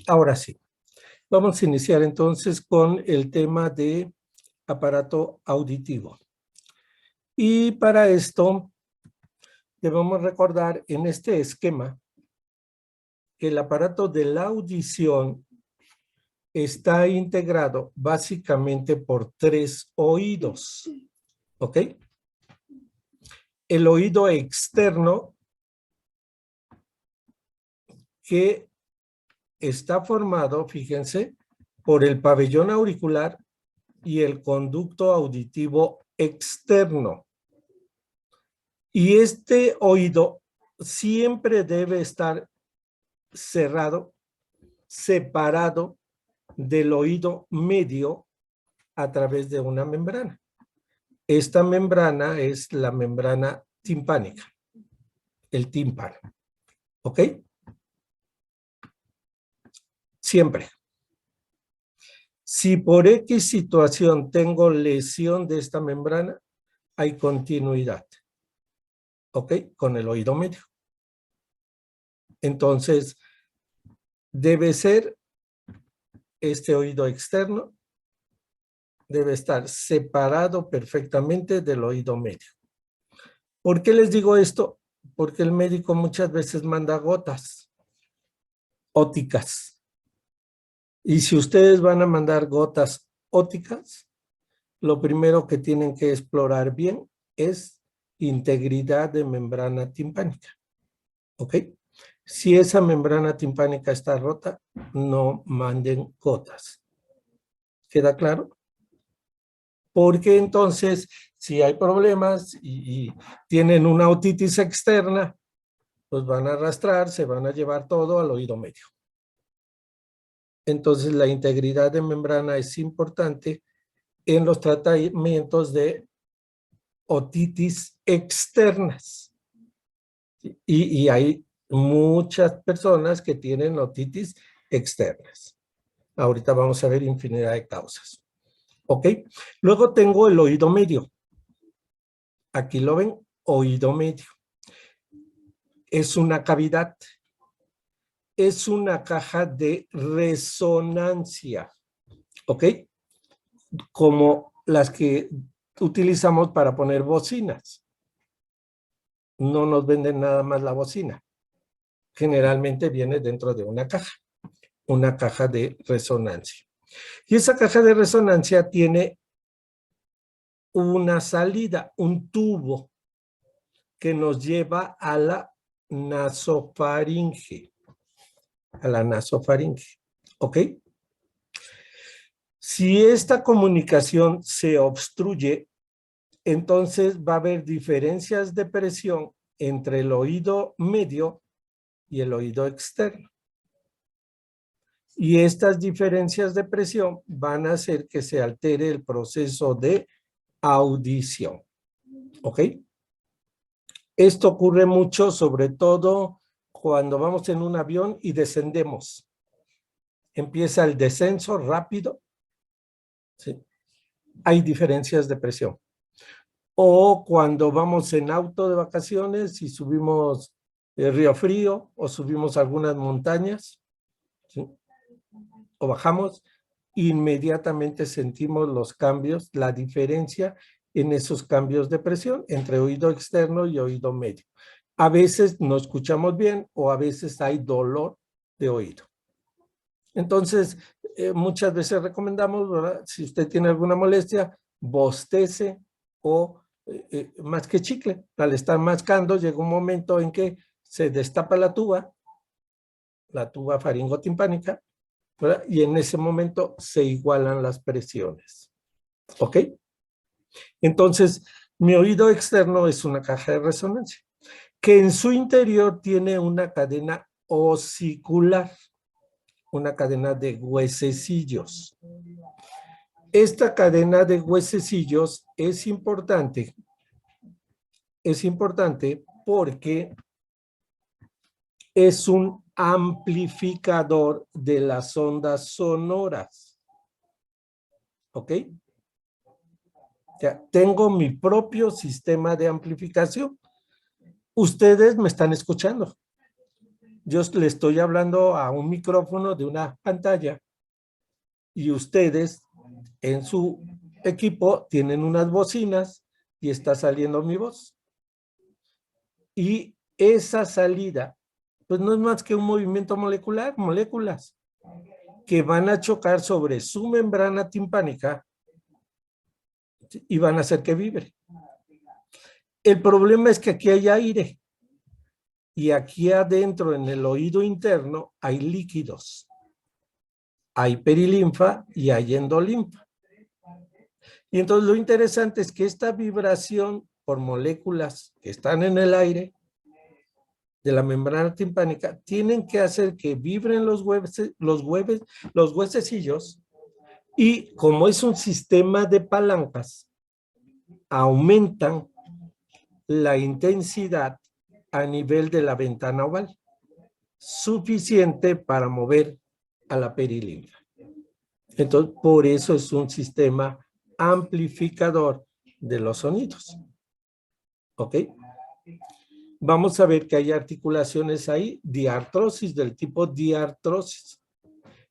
Ahora sí, vamos a iniciar entonces con el tema de aparato auditivo. Y para esto debemos recordar en este esquema que el aparato de la audición está integrado básicamente por 3 oídos, ¿ok? El oído externo, que está formado, fíjense, por el pabellón auricular y el conducto auditivo externo. Y este oído siempre debe estar cerrado, separado del oído medio a través de una membrana. Esta membrana es la membrana timpánica, el tímpano, ¿ok? Siempre. Si por X situación tengo lesión de esta membrana, hay continuidad, ¿ok? Con el oído medio. Entonces, debe ser este oído externo, debe estar separado perfectamente del oído medio. ¿Por qué les digo esto? Porque el médico muchas veces manda gotas ópticas. Y si ustedes van a mandar gotas ópticas, lo primero que tienen que explorar bien es integridad de membrana timpánica. ¿Ok? Si esa membrana timpánica está rota, no manden gotas. ¿Queda claro? Porque entonces, si hay problemas y tienen una otitis externa, pues van a arrastrar, se van a llevar todo al oído medio. Entonces, la integridad de membrana es importante en los tratamientos de otitis externas. Y hay muchas personas que tienen otitis externas. Ahorita vamos a ver infinidad de causas. ¿Ok? Luego tengo el oído medio. Aquí lo ven, oído medio. Es una cavidad. Es una caja de resonancia. ¿Ok? Como las que utilizamos para poner bocinas. No nos venden nada más la bocina. Generalmente viene dentro de una caja de resonancia. Y esa caja de resonancia tiene una salida, un tubo que nos lleva a la nasofaringe. A la nasofaringe. ¿Ok? Si esta comunicación se obstruye, entonces va a haber diferencias de presión entre el oído medio y el oído externo. Y estas diferencias de presión van a hacer que se altere el proceso de audición. ¿Ok? Esto ocurre mucho, sobre todo cuando vamos en un avión y descendemos. Empieza el descenso rápido. ¿Sí? Hay diferencias de presión. O cuando vamos en auto de vacaciones y subimos el Río Frío o subimos algunas montañas, ¿sí? O bajamos, inmediatamente sentimos los cambios, la diferencia en esos cambios de presión entre oído externo y oído medio. A veces no escuchamos bien o a veces hay dolor de oído. Entonces, muchas veces recomendamos, ¿verdad? Si usted tiene alguna molestia, bostece o más que chicle. Al estar mascando, llega un momento en que se destapa la tuba faringotimpánica, ¿verdad? Y en ese momento se igualan las presiones. ¿Ok? Entonces, mi oído externo es una caja de resonancia que en su interior tiene una cadena osicular, una cadena de huesecillos. Esta cadena de huesecillos es importante porque es un amplificador de las ondas sonoras. ¿Ok? Ya tengo mi propio sistema de amplificación. Ustedes me están escuchando. Yo le estoy hablando a un micrófono de una pantalla y ustedes en su equipo tienen unas bocinas y está saliendo mi voz. Y esa salida, pues no es más que un movimiento molecular, moléculas que van a chocar sobre su membrana timpánica y van a hacer que vibre. El problema es que aquí hay aire y aquí adentro en el oído interno hay líquidos. Hay perilinfa y hay endolinfa. Y entonces lo interesante es que esta vibración por moléculas que están en el aire de la membrana timpánica tienen que hacer que vibren los huesecillos, y como es un sistema de palancas, aumentan la intensidad a nivel de la ventana oval, suficiente para mover a la perilinfa. Entonces, por eso es un sistema amplificador de los sonidos. ¿Ok? Vamos a ver que hay articulaciones ahí, diartrosis, del tipo diartrosis.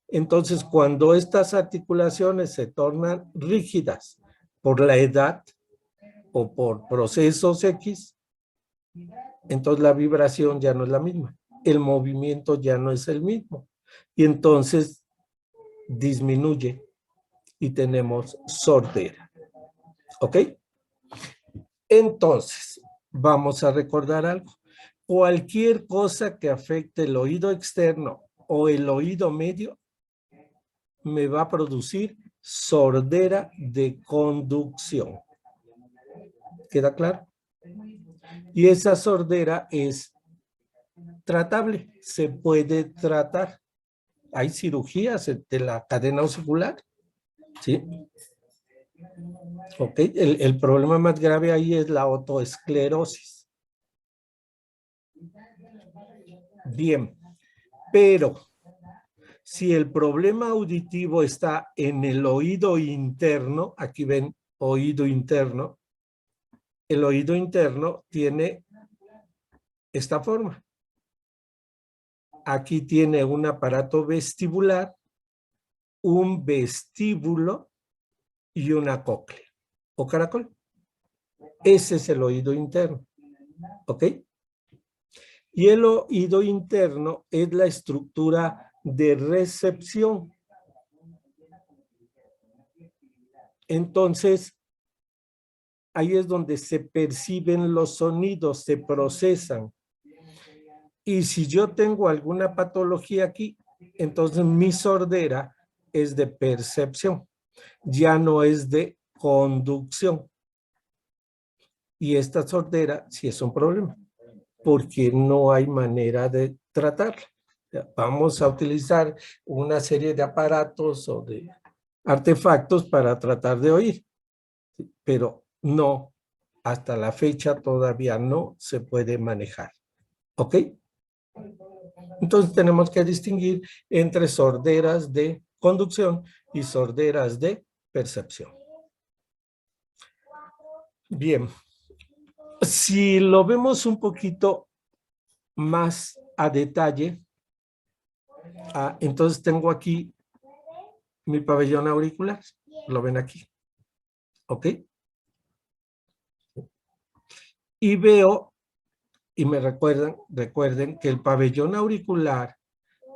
Entonces, cuando estas articulaciones se tornan rígidas por la edad o por procesos X, entonces la vibración ya no es la misma. El movimiento ya no es el mismo. Y entonces disminuye y tenemos sordera. ¿Ok? Entonces, vamos a recordar algo. Cualquier cosa que afecte el oído externo o el oído medio me va a producir sordera de conducción. ¿Queda claro? Y esa sordera es tratable, se puede tratar. Hay cirugías de la cadena auricular, ¿sí? Ok, el problema más grave ahí es la otoesclerosis. Bien, pero si el problema auditivo está en el oído interno, aquí ven oído interno, el oído interno tiene esta forma. Aquí tiene un aparato vestibular, un vestíbulo y una cóclea o caracol. Ese es el oído interno. ¿Ok? Y el oído interno es la estructura de recepción. Entonces, ahí es donde se perciben los sonidos, se procesan. Y si yo tengo alguna patología aquí, entonces mi sordera es de percepción, ya no es de conducción. Y esta sordera sí es un problema, porque no hay manera de tratarla. Vamos a utilizar una serie de aparatos o de artefactos para tratar de oír, pero no, hasta la fecha todavía no se puede manejar. ¿Ok? Entonces tenemos que distinguir entre sorderas de conducción y sorderas de percepción. Bien, si lo vemos un poquito más a detalle, entonces tengo aquí mi pabellón auricular, lo ven aquí, ¿ok? Y veo, y me recuerden que el pabellón auricular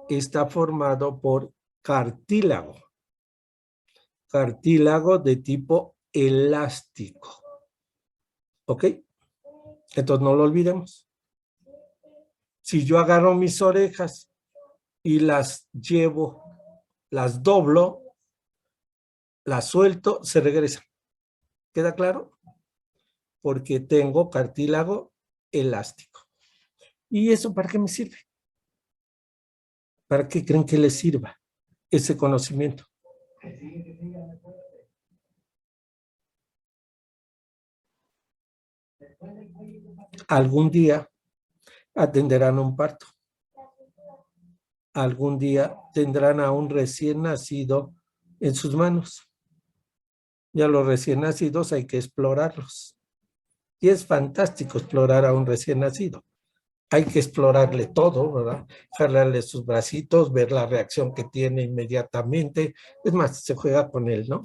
está formado por cartílago de tipo elástico, ¿ok? Entonces no lo olvidemos. Si yo agarro mis orejas y las llevo, las doblo, las suelto, se regresan. ¿Queda claro? Porque tengo cartílago elástico. ¿Y eso para qué me sirve? ¿Para qué creen que les sirva ese conocimiento? Algún día atenderán un parto. Algún día tendrán a un recién nacido en sus manos. Y a los recién nacidos hay que explorarlos. Y es fantástico explorar a un recién nacido. hay que explorarle todo, ¿verdad? Jalarle sus bracitos, ver la reacción que tiene inmediatamente. Es más, se juega con él, ¿no?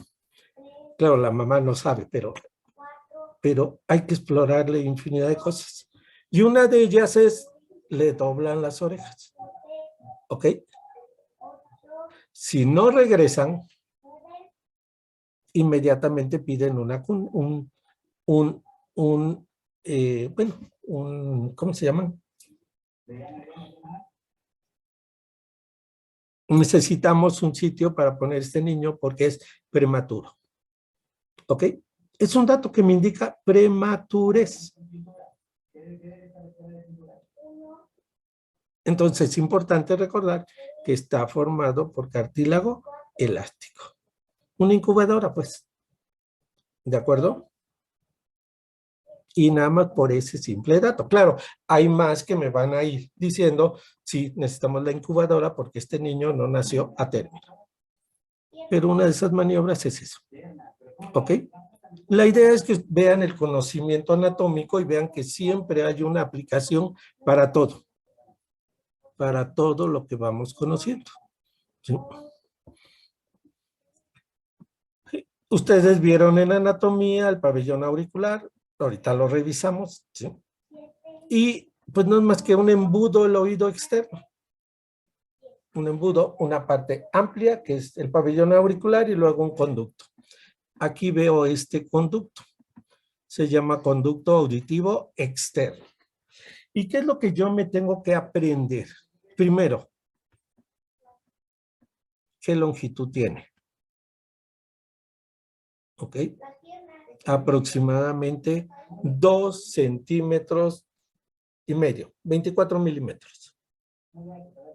Claro, la mamá no sabe, pero hay que explorarle infinidad de cosas. Y una de ellas es, le doblan las orejas, ¿ok? Si no regresan, inmediatamente piden bueno, ¿cómo se llaman? Necesitamos un sitio para poner este niño porque es prematuro, ¿ok? Es un dato que me indica prematurez. Entonces es importante recordar que está formado por cartílago elástico. Una incubadora, pues, ¿de acuerdo? Y nada más por ese simple dato. Claro, hay más que me van a ir diciendo, sí, necesitamos la incubadora porque este niño no nació a término. Pero una de esas maniobras es eso, ¿ok? La idea es que vean el conocimiento anatómico y vean que siempre hay una aplicación para todo lo que vamos conociendo. ¿Sí? Ustedes vieron en anatomía el pabellón auricular, ahorita lo revisamos, ¿sí? Y pues no es más que un embudo el oído externo. Un embudo, una parte amplia que es el pabellón auricular y luego un conducto. Aquí veo este conducto. Se llama conducto auditivo externo. ¿Y qué es lo que yo me tengo que aprender? Primero, ¿qué longitud tiene? ¿Ok? Aproximadamente 2 centímetros y medio, 24 milímetros.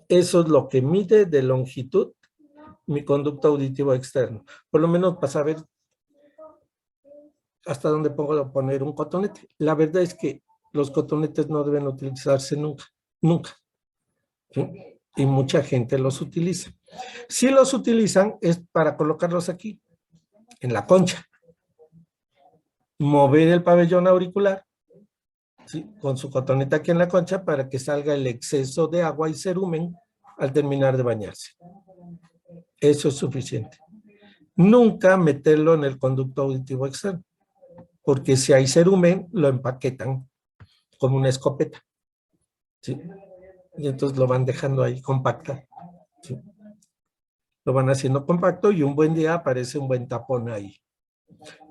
Eso es lo que mide de longitud mi conducto auditivo externo. Por lo menos para saber hasta dónde puedo poner un cotonete. La verdad es que los cotonetes no deben utilizarse nunca, nunca. ¿Sí? Y mucha gente los utiliza. Si los utilizan es para colocarlos aquí, en la concha. Mover el pabellón auricular, ¿sí? Con su cotoneta aquí en la concha para que salga el exceso de agua y cerumen al terminar de bañarse. Eso es suficiente. Nunca meterlo en el conducto auditivo externo, porque si hay cerumen, lo empaquetan como una escopeta, ¿sí? Y entonces lo van dejando ahí compacto, ¿sí? Lo van haciendo compacto y un buen día aparece un buen tapón ahí.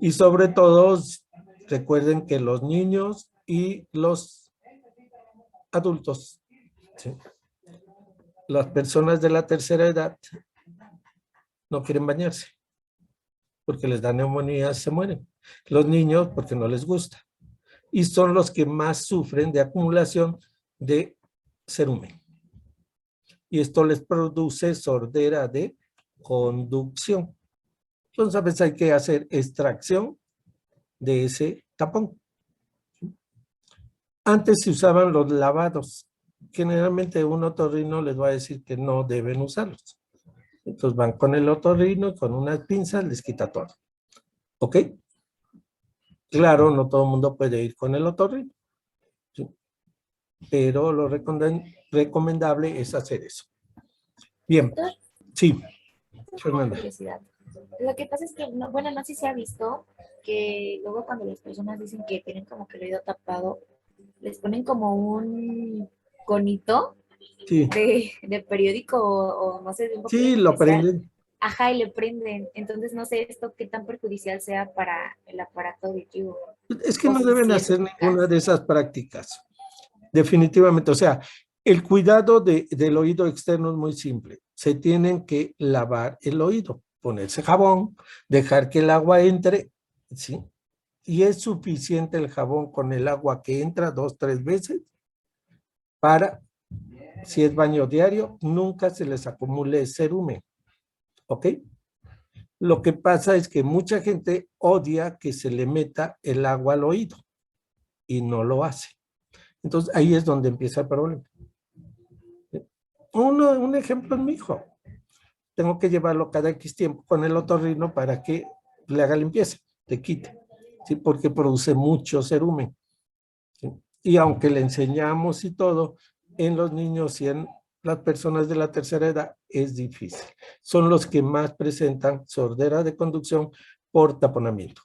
Y sobre todo, recuerden que los niños y los adultos, ¿sí? Las personas de la tercera edad no quieren bañarse porque les da neumonía, se mueren. Los niños porque no les gusta. Y son los que más sufren de acumulación de cerumen. Y esto les produce sordera de conducción. Entonces a veces hay que hacer extracción de ese tapón. Antes se usaban los lavados. Generalmente un otorrino les va a decir que no deben usarlos. Entonces van con el otorrino y con unas pinzas les quita todo. ¿Ok? Claro, no todo el mundo puede ir con el otorrino, ¿sí? Pero lo recomendable es hacer eso. Bien, Doctor, sí, tengo una Fernanda. curiosidad. Lo que pasa es que, no, bueno, no sé si se ha visto que luego cuando las personas dicen que tienen como que el oído tapado, les ponen como un conito Sí, de periódico o no sé, de un papel sí, en lo especial. prenden. Ajá, y le prenden. Entonces no sé esto qué tan perjudicial sea para el aparato auditivo Es que o no deben si es hacer eficaz. ninguna de esas prácticas. Definitivamente, o sea, el cuidado del oído externo es muy simple. Se tienen que lavar el oído, ponerse jabón, dejar que el agua entre, ¿sí? Y es suficiente el jabón con el agua que entra 2, 3 veces para, si es baño diario, nunca se les acumule cerumen, ¿ok? Lo que pasa es que mucha gente odia que se le meta el agua al oído y no lo hace. Entonces ahí es donde empieza el problema. Un ejemplo es mi hijo. Tengo que llevarlo cada X tiempo con el otorrino para que le haga limpieza, te quite, ¿sí? Porque produce mucho cerumen, ¿sí? Y aunque le enseñamos y todo, en los niños y en las personas de la tercera edad es difícil. Son los que más presentan sordera de conducción por taponamiento.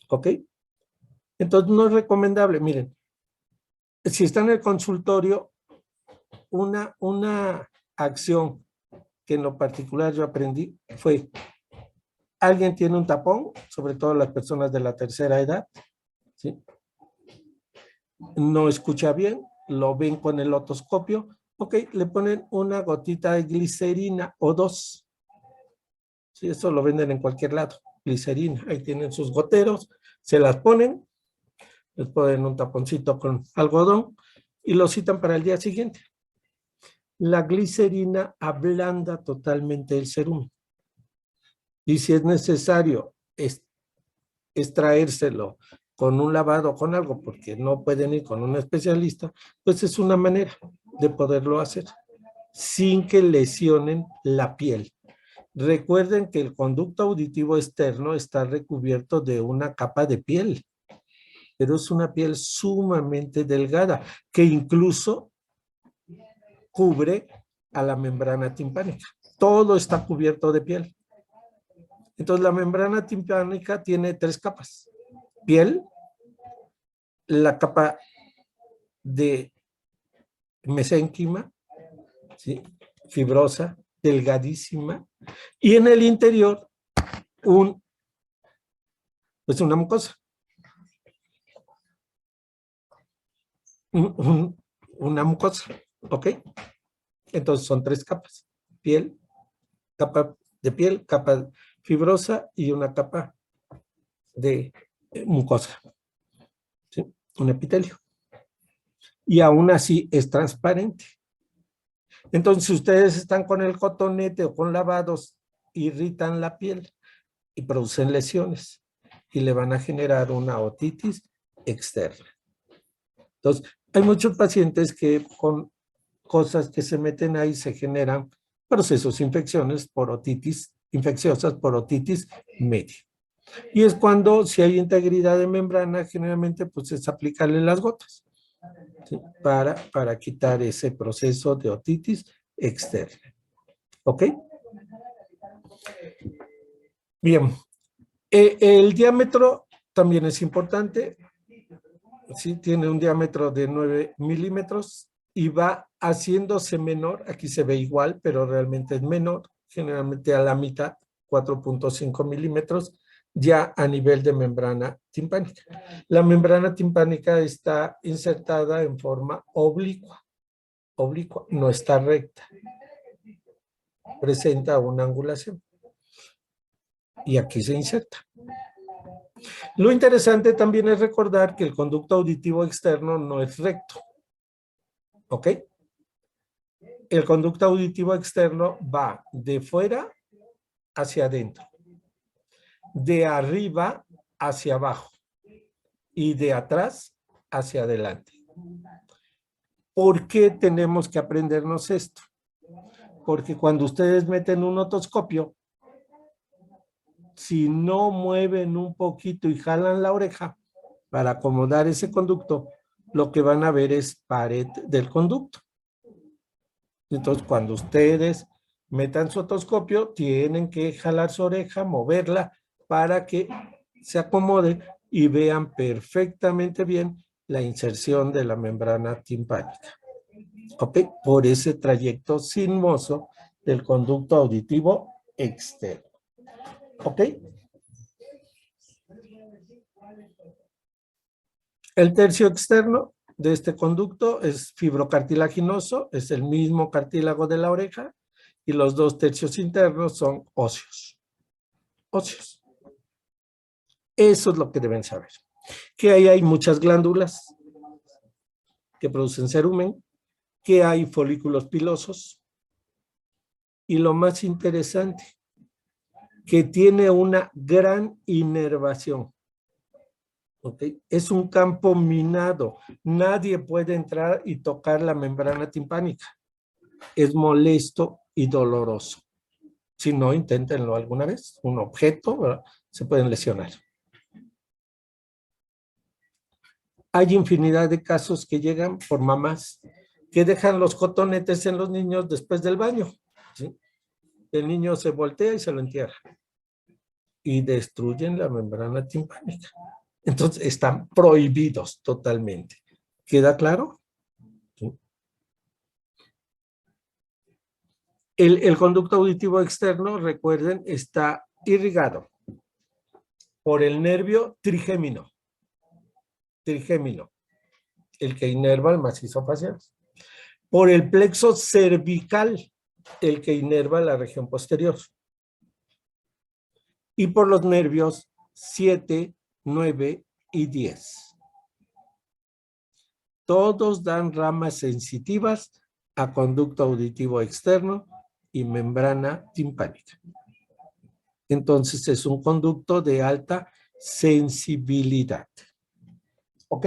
¿Ok? Entonces no es recomendable. Miren, si está en el consultorio, una acción que en lo particular yo aprendí fue, alguien tiene un tapón, sobre todo las personas de la tercera edad, ¿sí? No escucha bien, lo ven con el otoscopio, ok, le ponen una gotita de glicerina o dos, ¿sí? Eso lo venden en cualquier lado, glicerina, ahí tienen sus goteros, se las ponen, les ponen un taponcito con algodón y lo citan para el día siguiente. La glicerina ablanda totalmente el cerumen. Y si es necesario extraérselo con un lavado o con algo, porque no pueden ir con un especialista, pues es una manera de poderlo hacer sin que lesionen la piel. Recuerden que el conducto auditivo externo está recubierto de una capa de piel, pero es una piel sumamente delgada que incluso cubre a la membrana timpánica. Todo está cubierto de piel. Entonces la membrana timpánica tiene 3 capas. Piel, la capa de mesénquima, ¿sí? Fibrosa, delgadísima, y en el interior pues una mucosa. Una mucosa, ¿ok? Entonces son 3 capas. Piel, capa de piel, capa fibrosa y una capa de mucosa, ¿sí? Un epitelio. Y aún así es transparente. Entonces, si ustedes están con el cotonete o con lavados, irritan la piel y producen lesiones y le van a generar una otitis externa. Entonces, hay muchos pacientes que con cosas que se meten ahí se generan procesos infecciones por otitis, infecciosas por otitis media. Y es cuando, si hay integridad de membrana, generalmente pues es aplicarle las gotas, ¿sí? Para quitar ese proceso de otitis externa. ¿Ok? Bien. El diámetro también es importante. ¿Sí? Tiene un diámetro de 9 milímetros y va haciéndose menor. Aquí se ve igual, pero realmente es menor. Generalmente a la mitad, 4.5 milímetros, ya a nivel de membrana timpánica. La membrana timpánica está insertada en forma oblicua. Oblicua, no está recta. Presenta una angulación. Y aquí se inserta. Lo interesante también es recordar que el conducto auditivo externo no es recto. ¿Ok? El conducto auditivo externo va de fuera hacia adentro, de arriba hacia abajo y de atrás hacia adelante. ¿Por qué tenemos que aprendernos esto? Porque cuando ustedes meten un otoscopio, si no mueven un poquito y jalan la oreja para acomodar ese conducto, lo que van a ver es pared del conducto. Entonces, cuando ustedes metan su otoscopio, tienen que jalar su oreja, moverla para que se acomode y vean perfectamente bien la inserción de la membrana timpánica. ¿Ok? Por ese trayecto sinuoso del conducto auditivo externo. ¿Ok? El tercio externo de este conducto es fibrocartilaginoso, es el mismo cartílago de la oreja, y los 2 tercios internos son óseos. Óseos. Eso es lo que deben saber. Que ahí hay muchas glándulas que producen cerumen, que hay folículos pilosos, y lo más interesante, que tiene una gran inervación. ¿Okay? Es un campo minado. Nadie puede entrar y tocar la membrana timpánica. Es molesto y doloroso. Si no, inténtenlo alguna vez. Un objeto, ¿verdad? Se pueden lesionar. Hay infinidad de casos que llegan por mamás que dejan los cotonetes en los niños después del baño, ¿sí? El niño se voltea y se lo entierra. Y destruyen la membrana timpánica. Entonces, están prohibidos totalmente. ¿Queda claro? ¿Sí? El conducto auditivo externo, recuerden, está irrigado por el nervio trigémino, el que inerva el macizo facial, por el plexo cervical, el que inerva la región posterior, y por los nervios 7, 9 y 10. Todos dan ramas sensitivas a conducto auditivo externo y membrana timpánica. Entonces es un conducto de alta sensibilidad. ¿Ok?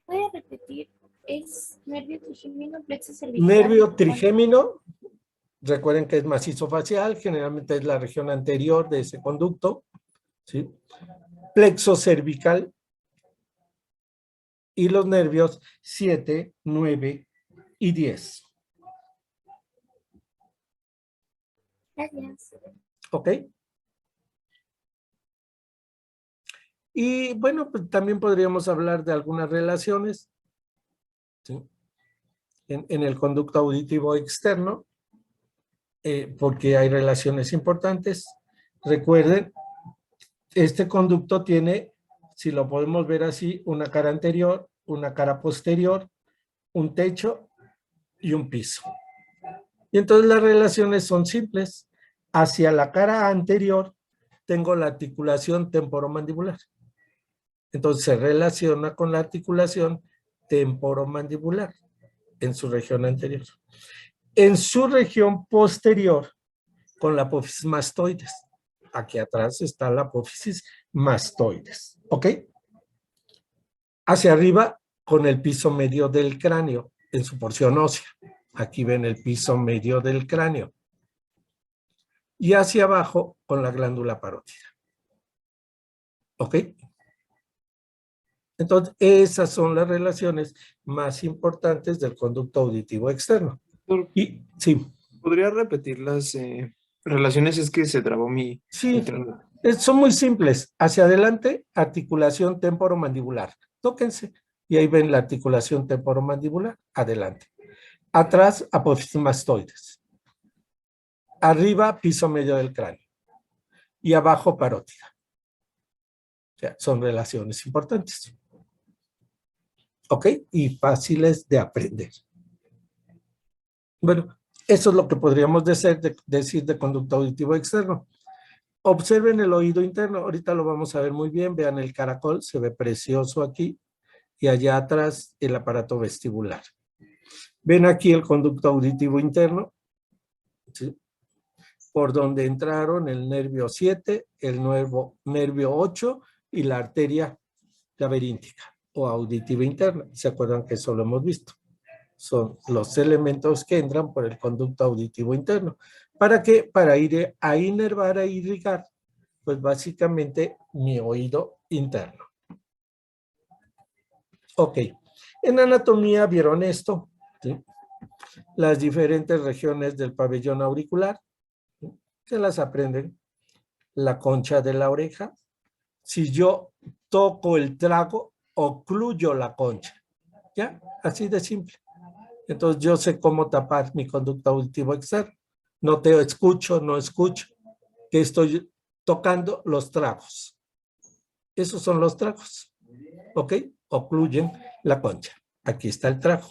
¿Puede repetir? ¿Es nervio trigémino, plexo cervical? Nervio trigémino, recuerden que es macizo facial, generalmente es la región anterior de ese conducto, ¿sí? Plexo cervical y los nervios 7, 9 y 10. Gracias. ¿Ok? Y bueno, pues también podríamos hablar de algunas relaciones, ¿sí? En el conducto auditivo externo, porque hay relaciones importantes. Recuerden, este conducto tiene, si lo podemos ver así, una cara anterior, una cara posterior, un techo y un piso. Y entonces las relaciones son simples. Hacia la cara anterior tengo la articulación temporomandibular. Entonces se relaciona con la articulación temporomandibular en su región anterior. En su región posterior, con la apófisis mastoides. Aquí atrás está la apófisis mastoides. ¿Ok? Hacia arriba, con el piso medio del cráneo, en su porción ósea. Aquí ven el piso medio del cráneo. Y hacia abajo, con la glándula parótida. ¿Ok? Entonces, esas son las relaciones más importantes del conducto auditivo externo. Y sí. ¿Podría repetir las relaciones? Es que se trabó mi Sí, internet. son muy simples. Hacia adelante, articulación temporomandibular. Tóquense. Y ahí ven la articulación temporomandibular. Adelante. Atrás, apófisis mastoides. Arriba, piso medio del cráneo. Y abajo, parótida. O sea, son relaciones importantes. ¿Ok? Y fáciles de aprender. Bueno, eso es lo que podríamos decir de conducto auditivo externo. Observen el oído interno. Ahorita lo vamos a ver muy bien. Vean el caracol, se ve precioso aquí. Y allá atrás el aparato vestibular. Ven aquí el conducto auditivo interno, ¿sí? Por donde entraron el nervio 7, el nuevo nervio 8 y la arteria laberíntica o auditiva interna. ¿Se acuerdan que eso lo hemos visto? Son los elementos que entran por el conducto auditivo interno. ¿Para qué? Para ir a inervar, a irrigar, pues básicamente mi oído interno. Ok. En anatomía vieron esto, ¿sí? Las diferentes regiones del pabellón auricular, ¿sí? Se las aprenden. La concha de la oreja. Si yo toco el trago, ocluyo la concha. ¿Ya? Así de simple. Entonces yo sé cómo tapar mi conducto auditivo externo. No te escucho, no escucho. Que estoy tocando los tragos. Esos son los tragos. ¿Ok? Ocluyen la concha. Aquí está el trago.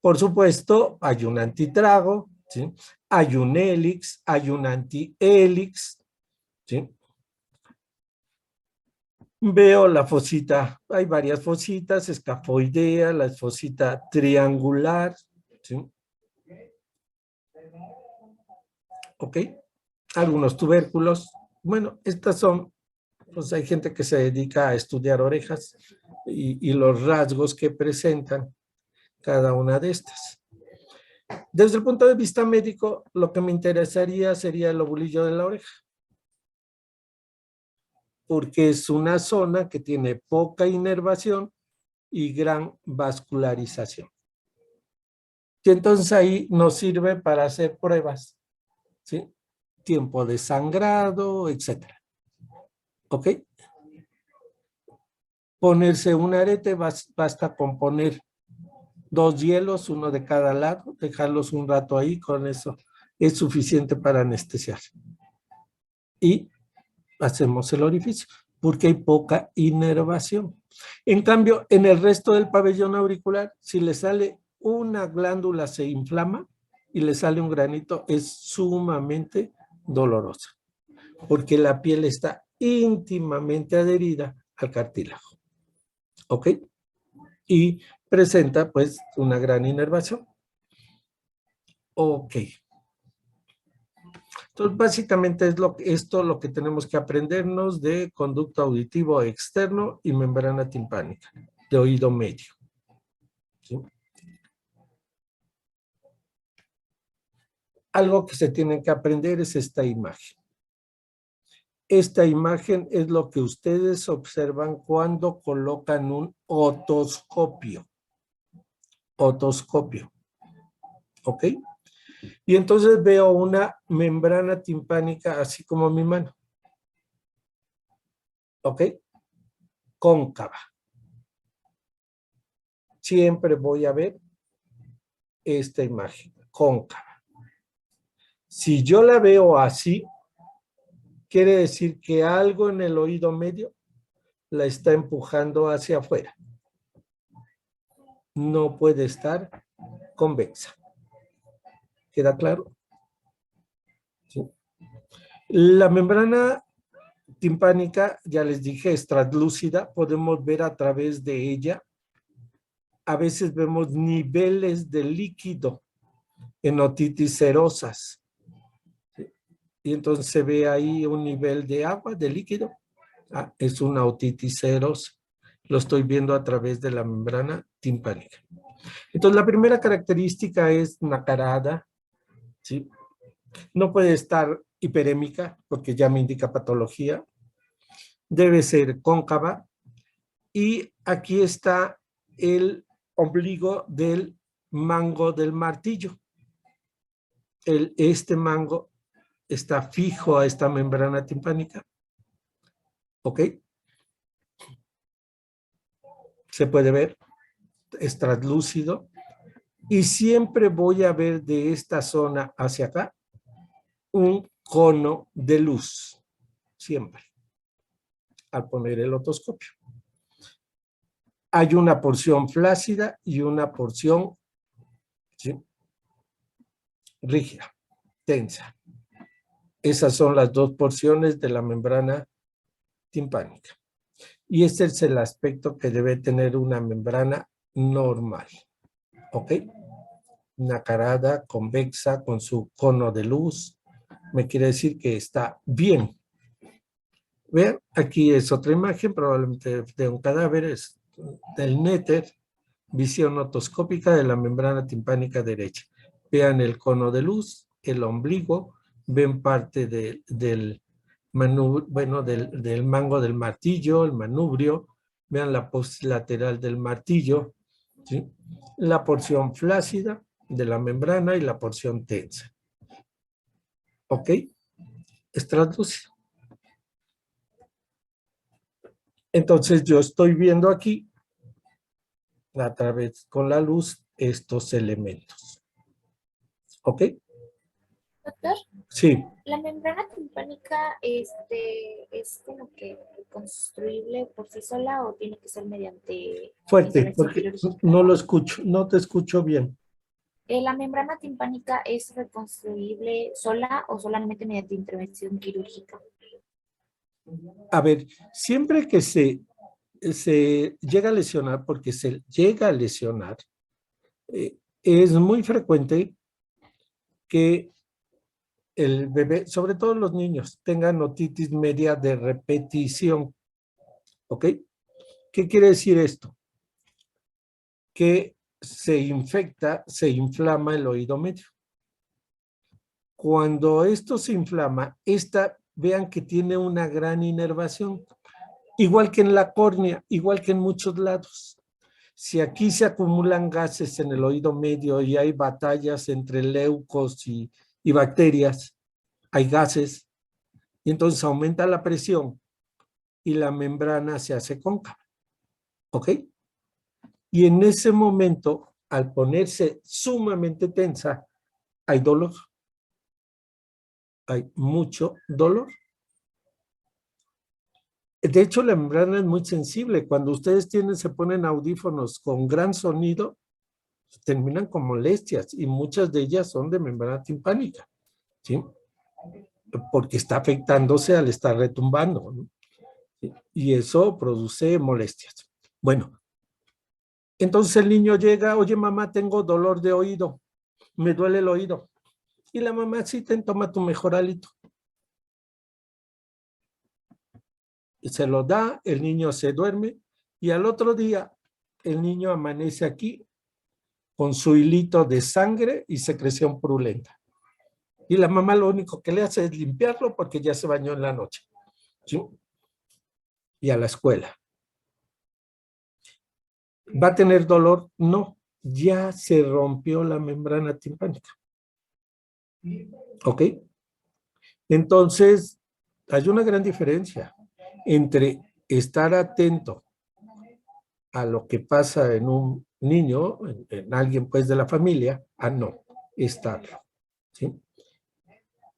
Por supuesto, hay un antitrago, ¿sí? Hay un hélix, hay un antihélix, ¿sí? Veo la fosita, hay varias fositas, escafoidea, la fosita triangular, ¿sí? ¿Ok? Algunos tubérculos. Bueno, estas son, pues hay gente que se dedica a estudiar orejas y los rasgos que presentan cada una de estas. Desde el punto de vista médico, lo que me interesaría sería el lobulillo de la oreja. porque es una zona que tiene poca inervación y gran vascularización. Y entonces ahí nos sirve para hacer pruebas, ¿sí? Tiempo de sangrado, etcétera. ¿Ok? Ponerse un arete, basta con poner 2 hielos, uno de cada lado, dejarlos un rato ahí, con eso es suficiente para anestesiar. Y hacemos el orificio, porque hay poca inervación. En cambio, en el resto del pabellón auricular, si le sale una glándula, se inflama y le sale un granito, es sumamente dolorosa, porque la piel está íntimamente adherida al cartílago. ¿Ok? Y presenta, pues, una gran inervación. Ok. Entonces, básicamente es esto lo que tenemos que aprendernos de conducto auditivo externo y membrana timpánica, de oído medio. ¿Sí? Algo que se tienen que aprender es esta imagen. Esta imagen es lo que ustedes observan cuando colocan un otoscopio. Otoscopio. ¿Ok? Y entonces veo una membrana timpánica así como mi mano. ¿Ok? Cóncava. Siempre voy a ver esta imagen, cóncava. Si yo la veo así, quiere decir que algo en el oído medio la está empujando hacia afuera. No puede estar convexa. ¿Queda claro? ¿Sí? La membrana timpánica, ya les dije, es translúcida. Podemos ver a través de ella. A veces vemos niveles de líquido en otitis serosas. ¿Sí? Y entonces se ve ahí un nivel de agua, de líquido. Ah, es una otitis serosa. Lo estoy viendo a través de la membrana timpánica. Entonces, la primera característica es nacarada, ¿sí? No puede estar hiperémica, porque ya me indica patología. Debe ser cóncava. Y aquí está el ombligo del mango del martillo. Este mango está fijo a esta membrana timpánica. ¿Ok? Se puede ver. Es translúcido. Y siempre voy a ver de esta zona hacia acá un cono de luz. Siempre. Al poner el otoscopio. Hay una porción flácida y una porción, ¿sí?, rígida, tensa. Esas son las dos porciones de la membrana timpánica. Y este es el aspecto que debe tener una membrana normal. ¿Ok? Nacarada, convexa, con su cono de luz. Me quiere decir que está bien. Vean, aquí es otra imagen, probablemente de un cadáver, es del néter, visión otoscópica de la membrana timpánica derecha. Vean el cono de luz, el ombligo, ven parte del mango del martillo, el manubrio, vean la post lateral del martillo, ¿sí?, la porción flácida de la membrana y la porción tensa. ¿Ok? Es translúcido. Entonces yo estoy viendo aquí, a través con la luz, estos elementos. ¿Ok? Doctor, Sí. ¿la membrana timpánica es como que reconstruible por sí sola o tiene que ser mediante Fuerte, intervención porque quirúrgica? no lo escucho, no te escucho bien. ¿La membrana timpánica es reconstruible sola o solamente mediante intervención quirúrgica? A ver, siempre que se llega a lesionar, porque se llega a lesionar, es muy frecuente que el bebé, sobre todo los niños, tengan otitis media de repetición. ¿Ok? ¿Qué quiere decir esto? Que se infecta, se inflama el oído medio. Cuando esto se inflama, esta vean que tiene una gran inervación. Igual que en la córnea, igual que en muchos lados. Si aquí se acumulan gases en el oído medio y hay batallas entre leucos y bacterias, hay gases, y entonces aumenta la presión y la membrana se hace cóncava. ¿Ok? Y en ese momento, al ponerse sumamente tensa, hay dolor. Hay mucho dolor. De hecho, la membrana es muy sensible. Cuando ustedes se ponen audífonos con gran sonido, terminan con molestias y muchas de ellas son de membrana timpánica, ¿sí? Porque está afectándose al estar retumbando, ¿no? ¿Sí? Y eso produce molestias. Bueno, entonces el niño llega, oye mamá, tengo dolor de oído, me duele el oído. Y la mamá, sí, toma tu mejor hálito. Se lo da, el niño se duerme y al otro día el niño amanece aquí con su hilito de sangre y secreción purulenta. Y la mamá lo único que le hace es limpiarlo porque ya se bañó en la noche. ¿Sí? Y a la escuela. ¿Va a tener dolor? No, ya se rompió la membrana timpánica. ¿Ok? Entonces, hay una gran diferencia entre estar atento a lo que pasa en un niño, en alguien pues de la familia, a no estarlo. ¿Sí?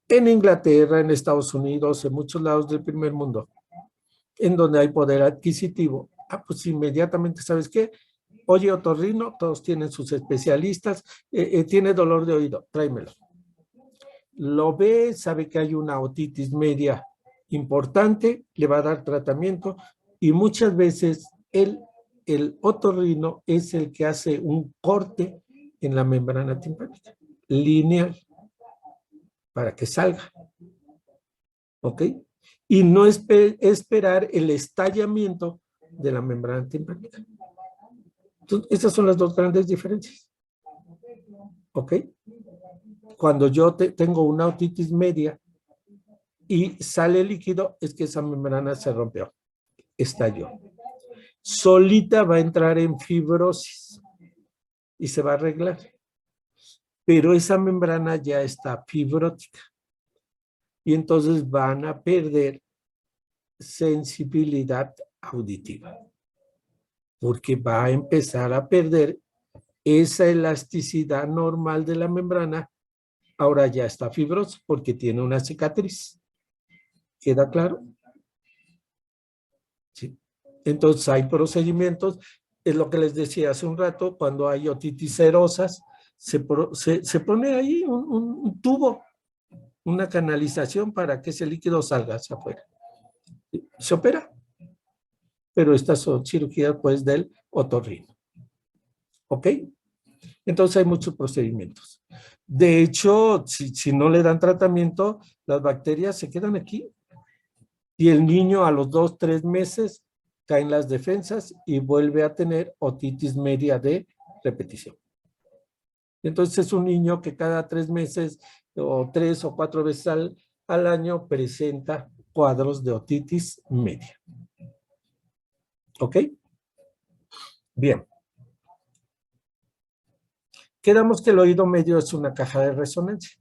En Inglaterra, en Estados Unidos, en muchos lados del primer mundo, en donde hay poder adquisitivo, pues inmediatamente, ¿sabes qué? Oye, otorrino, todos tienen sus especialistas, tiene dolor de oído, tráemelo. Lo ve, sabe que hay una otitis media importante, le va a dar tratamiento y muchas veces el otorrino es el que hace un corte en la membrana timpánica, lineal, para que salga. ¿Ok? Y no esperar el estallamiento de la membrana timpánica. Entonces, esas son las dos grandes diferencias. ¿Ok? Cuando yo tengo una otitis media y sale líquido, es que esa membrana se rompió, estalló. Solita va a entrar en fibrosis y se va a arreglar. Pero esa membrana ya está fibrótica. Y entonces van a perder sensibilidad auditiva. Porque va a empezar a perder esa elasticidad normal de la membrana. Ahora ya está fibrosa porque tiene una cicatriz. ¿Queda claro? Sí. Entonces hay procedimientos, es lo que les decía hace un rato, cuando hay otitis serosas, se pone ahí un tubo, una canalización para que ese líquido salga hacia afuera. Se opera, pero estas son cirugías pues del otorrino. ¿Ok? Entonces hay muchos procedimientos. De hecho, si no le dan tratamiento, las bacterias se quedan aquí y el niño a los 2, 3 meses caen las defensas y vuelve a tener otitis media de repetición. Entonces es un niño que cada 3 meses o 3 o 4 veces al año presenta cuadros de otitis media. ¿Ok? Bien. Quedamos que el oído medio es una caja de resonancia,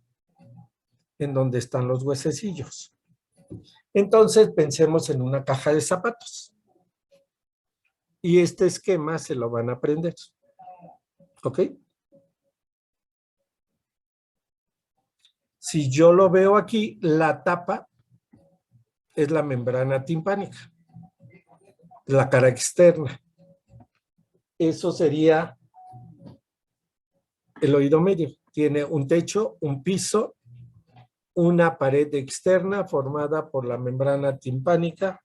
en donde están los huesecillos. Entonces pensemos en una caja de zapatos. Y este esquema se lo van a aprender. ¿Ok? Si yo lo veo aquí, la tapa es la membrana timpánica, la cara externa. Eso sería el oído medio. Tiene un techo, un piso, una pared externa formada por la membrana timpánica,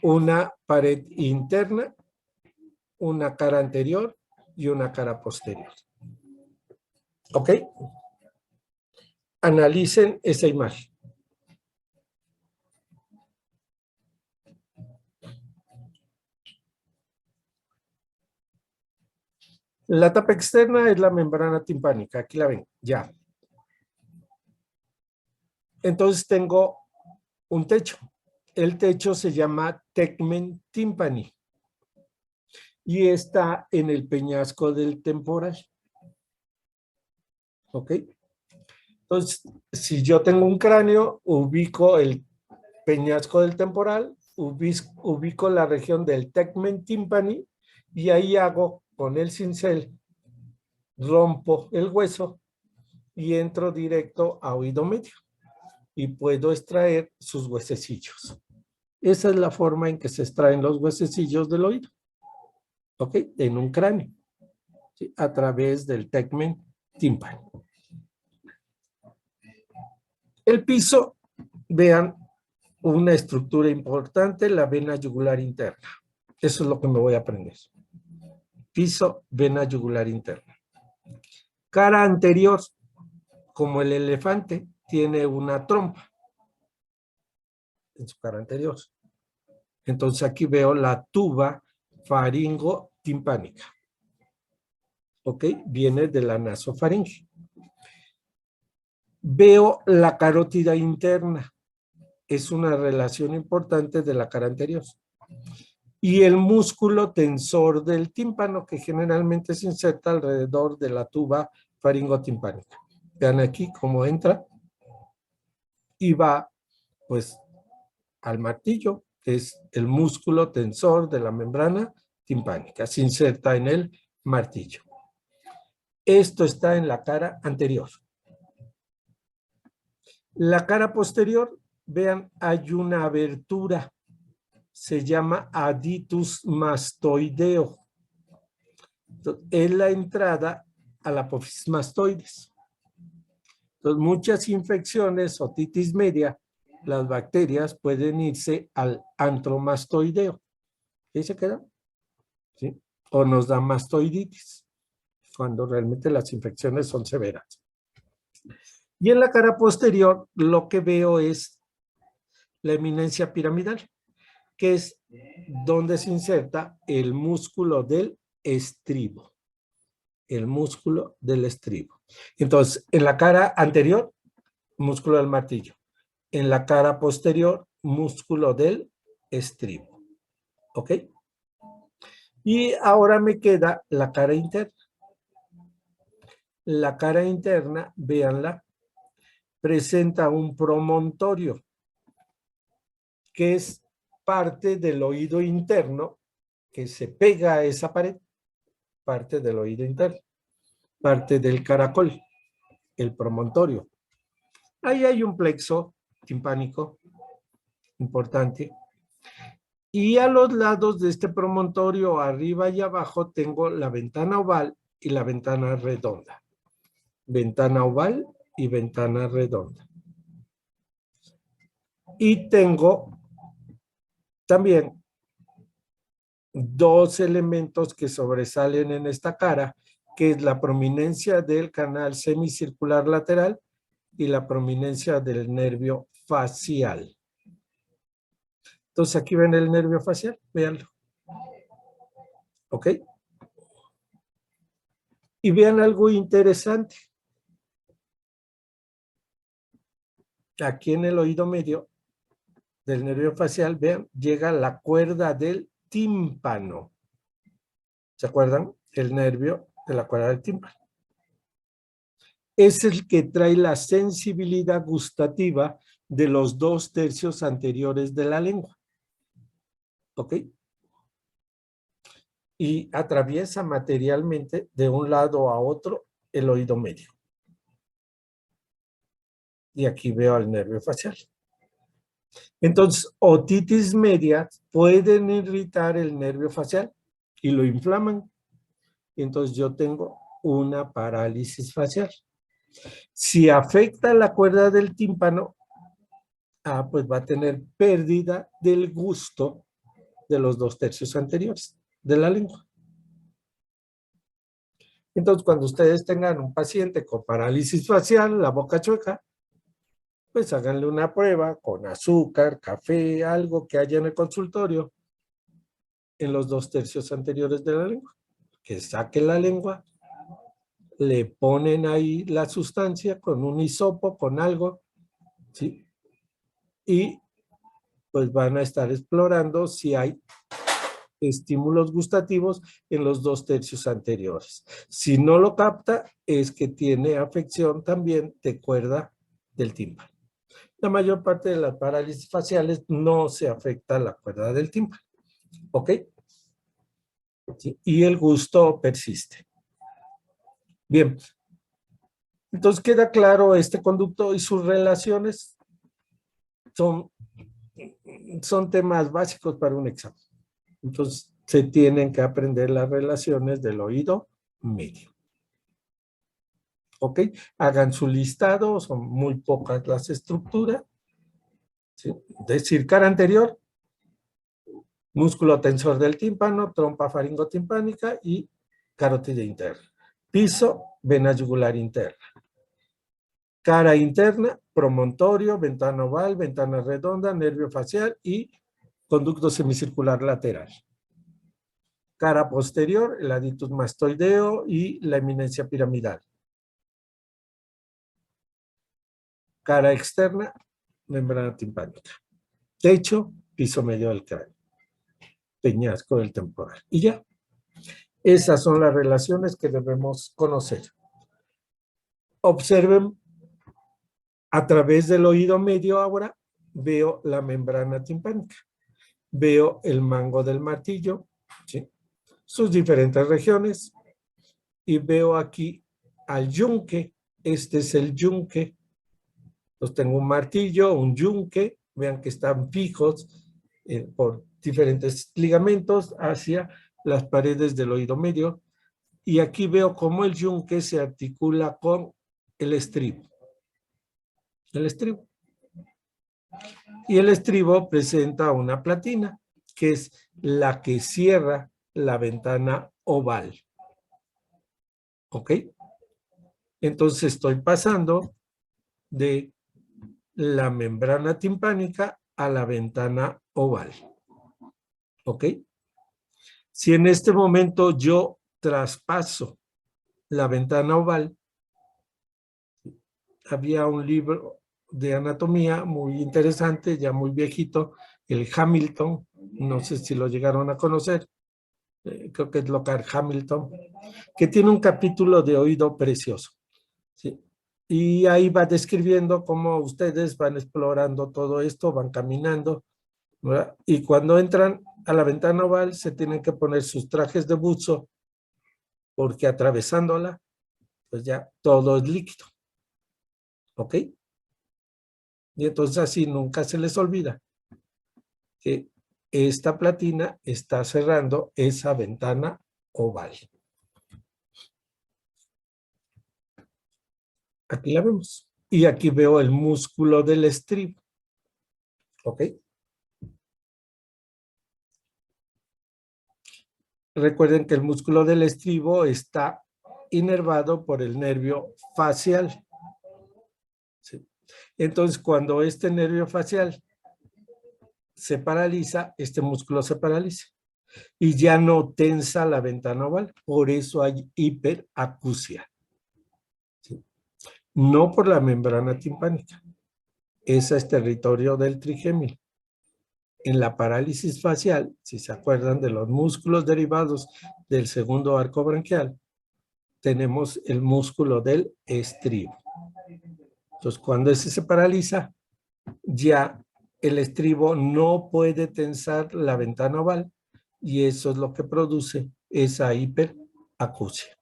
una pared interna, una cara anterior y una cara posterior. ¿Ok? Analicen esa imagen. La tapa externa es la membrana timpánica. Aquí la ven, ya. Entonces tengo un techo. El techo se llama tegmen timpani y está en el peñasco del temporal. ¿Ok? Entonces, si yo tengo un cráneo, ubico el peñasco del temporal, ubico la región del tegmen timpani y ahí hago con el cincel, rompo el hueso y entro directo a oído medio y puedo extraer sus huesecillos. Esa es la forma en que se extraen los huesecillos del oído. ¿Ok? En un cráneo. ¿Sí? A través del tegmen timpani. El piso, vean, una estructura importante, la vena yugular interna. Eso es lo que me voy a aprender. Piso, vena yugular interna. Cara anterior, como el elefante, tiene una trompa en su cara anterior. Entonces aquí veo la tuba faringo-timpánica. ¿Ok? Viene de la nasofaringe. Veo la carótida interna. Es una relación importante de la cara anterior. Y el músculo tensor del tímpano, que generalmente se inserta alrededor de la tuba faringotimpánica. Vean aquí cómo entra y va, pues, al martillo, que es el músculo tensor de la membrana timpánica. Se inserta en el martillo. Esto está en la cara anterior. La cara posterior, vean, hay una abertura. Se llama aditus mastoideo. Es la entrada a la apófisis mastoides. Entonces, muchas infecciones, otitis media, las bacterias pueden irse al antromastoideo. ¿Ahí se queda? ¿Sí? O nos da mastoiditis, cuando realmente las infecciones son severas. Y en la cara posterior, lo que veo es la eminencia piramidal, que es donde se inserta el músculo del estribo. El músculo del estribo. Entonces, en la cara anterior, músculo del martillo. En la cara posterior, músculo del estribo. ¿Ok? Y ahora me queda la cara interna. La cara interna, véanla, presenta un promontorio, que es parte del oído interno que se pega a esa pared, parte del oído interno, parte del caracol, el promontorio. Ahí hay un plexo timpánico importante. Y a los lados de este promontorio, arriba y abajo, tengo la ventana oval y la ventana redonda. Ventana oval y ventana redonda. Y tengo también dos elementos que sobresalen en esta cara, que es la prominencia del canal semicircular lateral y la prominencia del nervio facial. Entonces aquí ven el nervio facial, véanlo. ¿Ok? Y vean algo interesante. Aquí en el oído medio del nervio facial, vean, llega la cuerda del tímpano. ¿Se acuerdan? El nervio de la cuerda del tímpano. Es el que trae la sensibilidad gustativa de los 2/3 anteriores de la lengua. ¿Ok? Y atraviesa materialmente de un lado a otro el oído medio. Y aquí veo el nervio facial. Entonces, otitis media pueden irritar el nervio facial y lo inflaman. Entonces, yo tengo una parálisis facial. Si afecta la cuerda del tímpano, pues va a tener pérdida del gusto de los 2/3 anteriores de la lengua. Entonces, cuando ustedes tengan un paciente con parálisis facial, la boca chueca, pues háganle una prueba con azúcar, café, algo que haya en el consultorio en los 2/3 anteriores de la lengua. Que saquen la lengua, le ponen ahí la sustancia con un hisopo, con algo, ¿sí? Y pues van a estar explorando si hay estímulos gustativos en los 2/3 anteriores. Si no lo capta, es que tiene afección también de cuerda del tímpano. La mayor parte de las parálisis faciales no se afecta la cuerda del tímpano. ¿Ok? ¿Sí? Y el gusto persiste. Bien. Entonces queda claro este conducto y sus relaciones son temas básicos para un examen. Entonces se tienen que aprender las relaciones del oído medio. ¿Ok? Hagan su listado, son muy pocas las estructuras. ¿Sí? Decir cara anterior, músculo tensor del tímpano, trompa faringotimpánica y carótida interna. Piso, vena yugular interna. Cara interna, promontorio, ventana oval, ventana redonda, nervio facial y conducto semicircular lateral. Cara posterior, el aditus mastoideo y la eminencia piramidal. Cara externa, membrana timpánica. Techo, piso medio del cráneo. Peñasco del temporal. Y ya. Esas son las relaciones que debemos conocer. Observen a través del oído medio ahora, veo la membrana timpánica. Veo el mango del martillo, ¿sí? Sus diferentes regiones. Y veo aquí al yunque. Este es el yunque. Entonces tengo un martillo, un yunque. Vean que están fijos por diferentes ligamentos hacia las paredes del oído medio. Y aquí veo cómo el yunque se articula con el estribo. El estribo. Y el estribo presenta una platina, que es la que cierra la ventana oval. ¿Ok? Entonces estoy pasando de la membrana timpánica a la ventana oval. ¿Ok? Si en este momento yo traspaso la ventana oval, había un libro de anatomía muy interesante, ya muy viejito, el Hamilton, no sé si lo llegaron a conocer, creo que es Lockhart Hamilton, que tiene un capítulo de oído precioso. ¿Sí? Y ahí va describiendo cómo ustedes van explorando todo esto, van caminando, ¿verdad? Y cuando entran a la ventana oval se tienen que poner sus trajes de buzo, porque atravesándola, pues ya todo es líquido. ¿Ok? Y entonces así nunca se les olvida que esta platina está cerrando esa ventana oval. Aquí la vemos. Y aquí veo el músculo del estribo. ¿Ok? Recuerden que el músculo del estribo está inervado por el nervio facial. ¿Sí? Entonces, cuando este nervio facial se paraliza, este músculo se paraliza y ya no tensa la ventana oval. Por eso hay hiperacusia. ¿Sí? No por la membrana timpánica. Ese es territorio del trigémino. En la parálisis facial, si se acuerdan de los músculos derivados del segundo arco branquial, tenemos el músculo del estribo. Entonces, cuando ese se paraliza, ya el estribo no puede tensar la ventana oval y eso es lo que produce esa hiperacusia.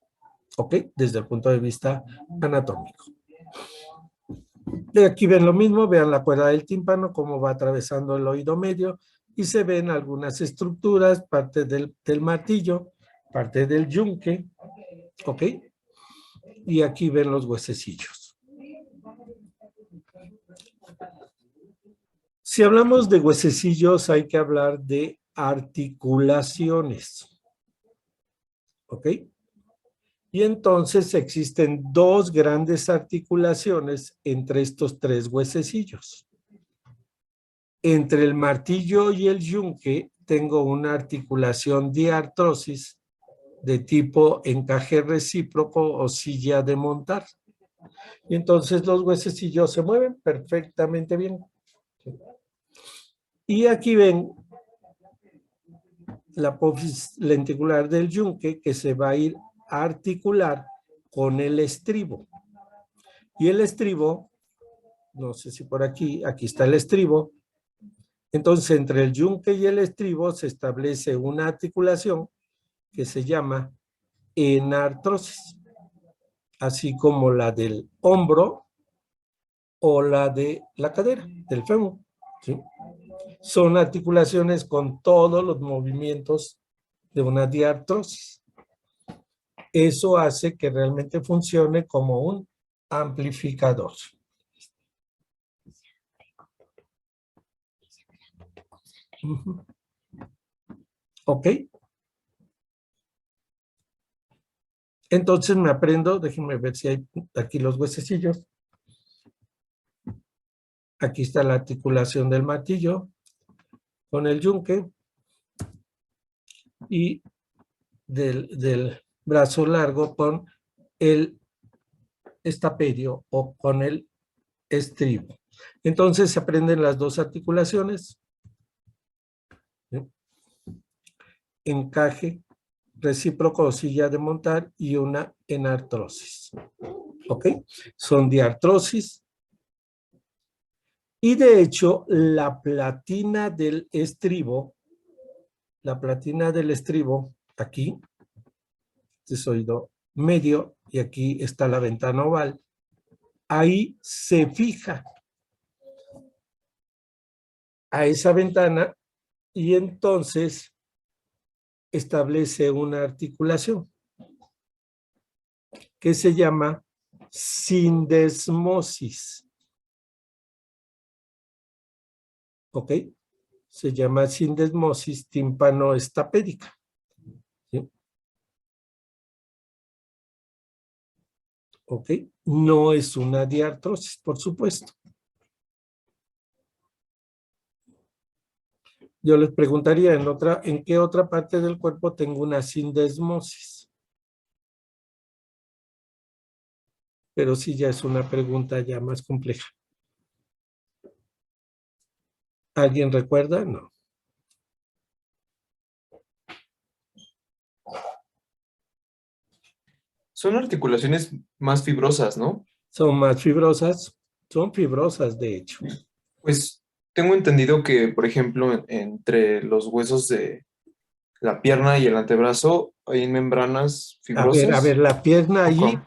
¿Ok? Desde el punto de vista anatómico. De aquí ven lo mismo, vean la cuerda del tímpano, cómo va atravesando el oído medio y se ven algunas estructuras, parte del martillo, parte del yunque, ¿ok? Y aquí ven los huesecillos. Si hablamos de huesecillos, hay que hablar de articulaciones, ¿ok? Y entonces existen dos grandes articulaciones entre estos tres huesecillos. Entre el martillo y el yunque tengo una articulación diartrosis de tipo encaje recíproco o silla de montar. Y entonces los huesecillos se mueven perfectamente bien. Y aquí ven la apófisis lenticular del yunque que se va a ir a articular con el estribo. Y el estribo, no sé si por aquí está el estribo. Entonces, entre el yunque y el estribo se establece una articulación que se llama enartrosis, así como la del hombro o la de la cadera, del fémur, ¿sí? Son articulaciones con todos los movimientos de una diartrosis. Eso hace que realmente funcione como un amplificador. ¿Ok? Entonces me aprendo, déjenme ver si hay aquí los huesecillos. Aquí está la articulación del martillo con el yunque y del brazo largo con el estapedio o con el estribo. Entonces se aprenden las dos articulaciones. ¿Sí? Encaje recíproco o silla de montar y una enartrosis. ¿Ok? Son diartrosis. Y de hecho, la platina del estribo, aquí, este es oído medio, y aquí está la ventana oval, ahí se fija a esa ventana y entonces establece una articulación que se llama sindesmosis. ¿Ok? Se llama sindesmosis tímpano-estapédica. ¿Sí? ¿Ok? No es una diartrosis, por supuesto. Yo les preguntaría, ¿en qué otra parte del cuerpo tengo una sindesmosis? Pero sí ya es una pregunta ya más compleja. ¿Alguien recuerda? No. Son articulaciones más fibrosas, ¿no? Son más fibrosas. Son fibrosas, de hecho. Pues tengo entendido que, por ejemplo, entre los huesos de la pierna y el antebrazo hay membranas A ver, fibrosas. la pierna ¿O allí cómo?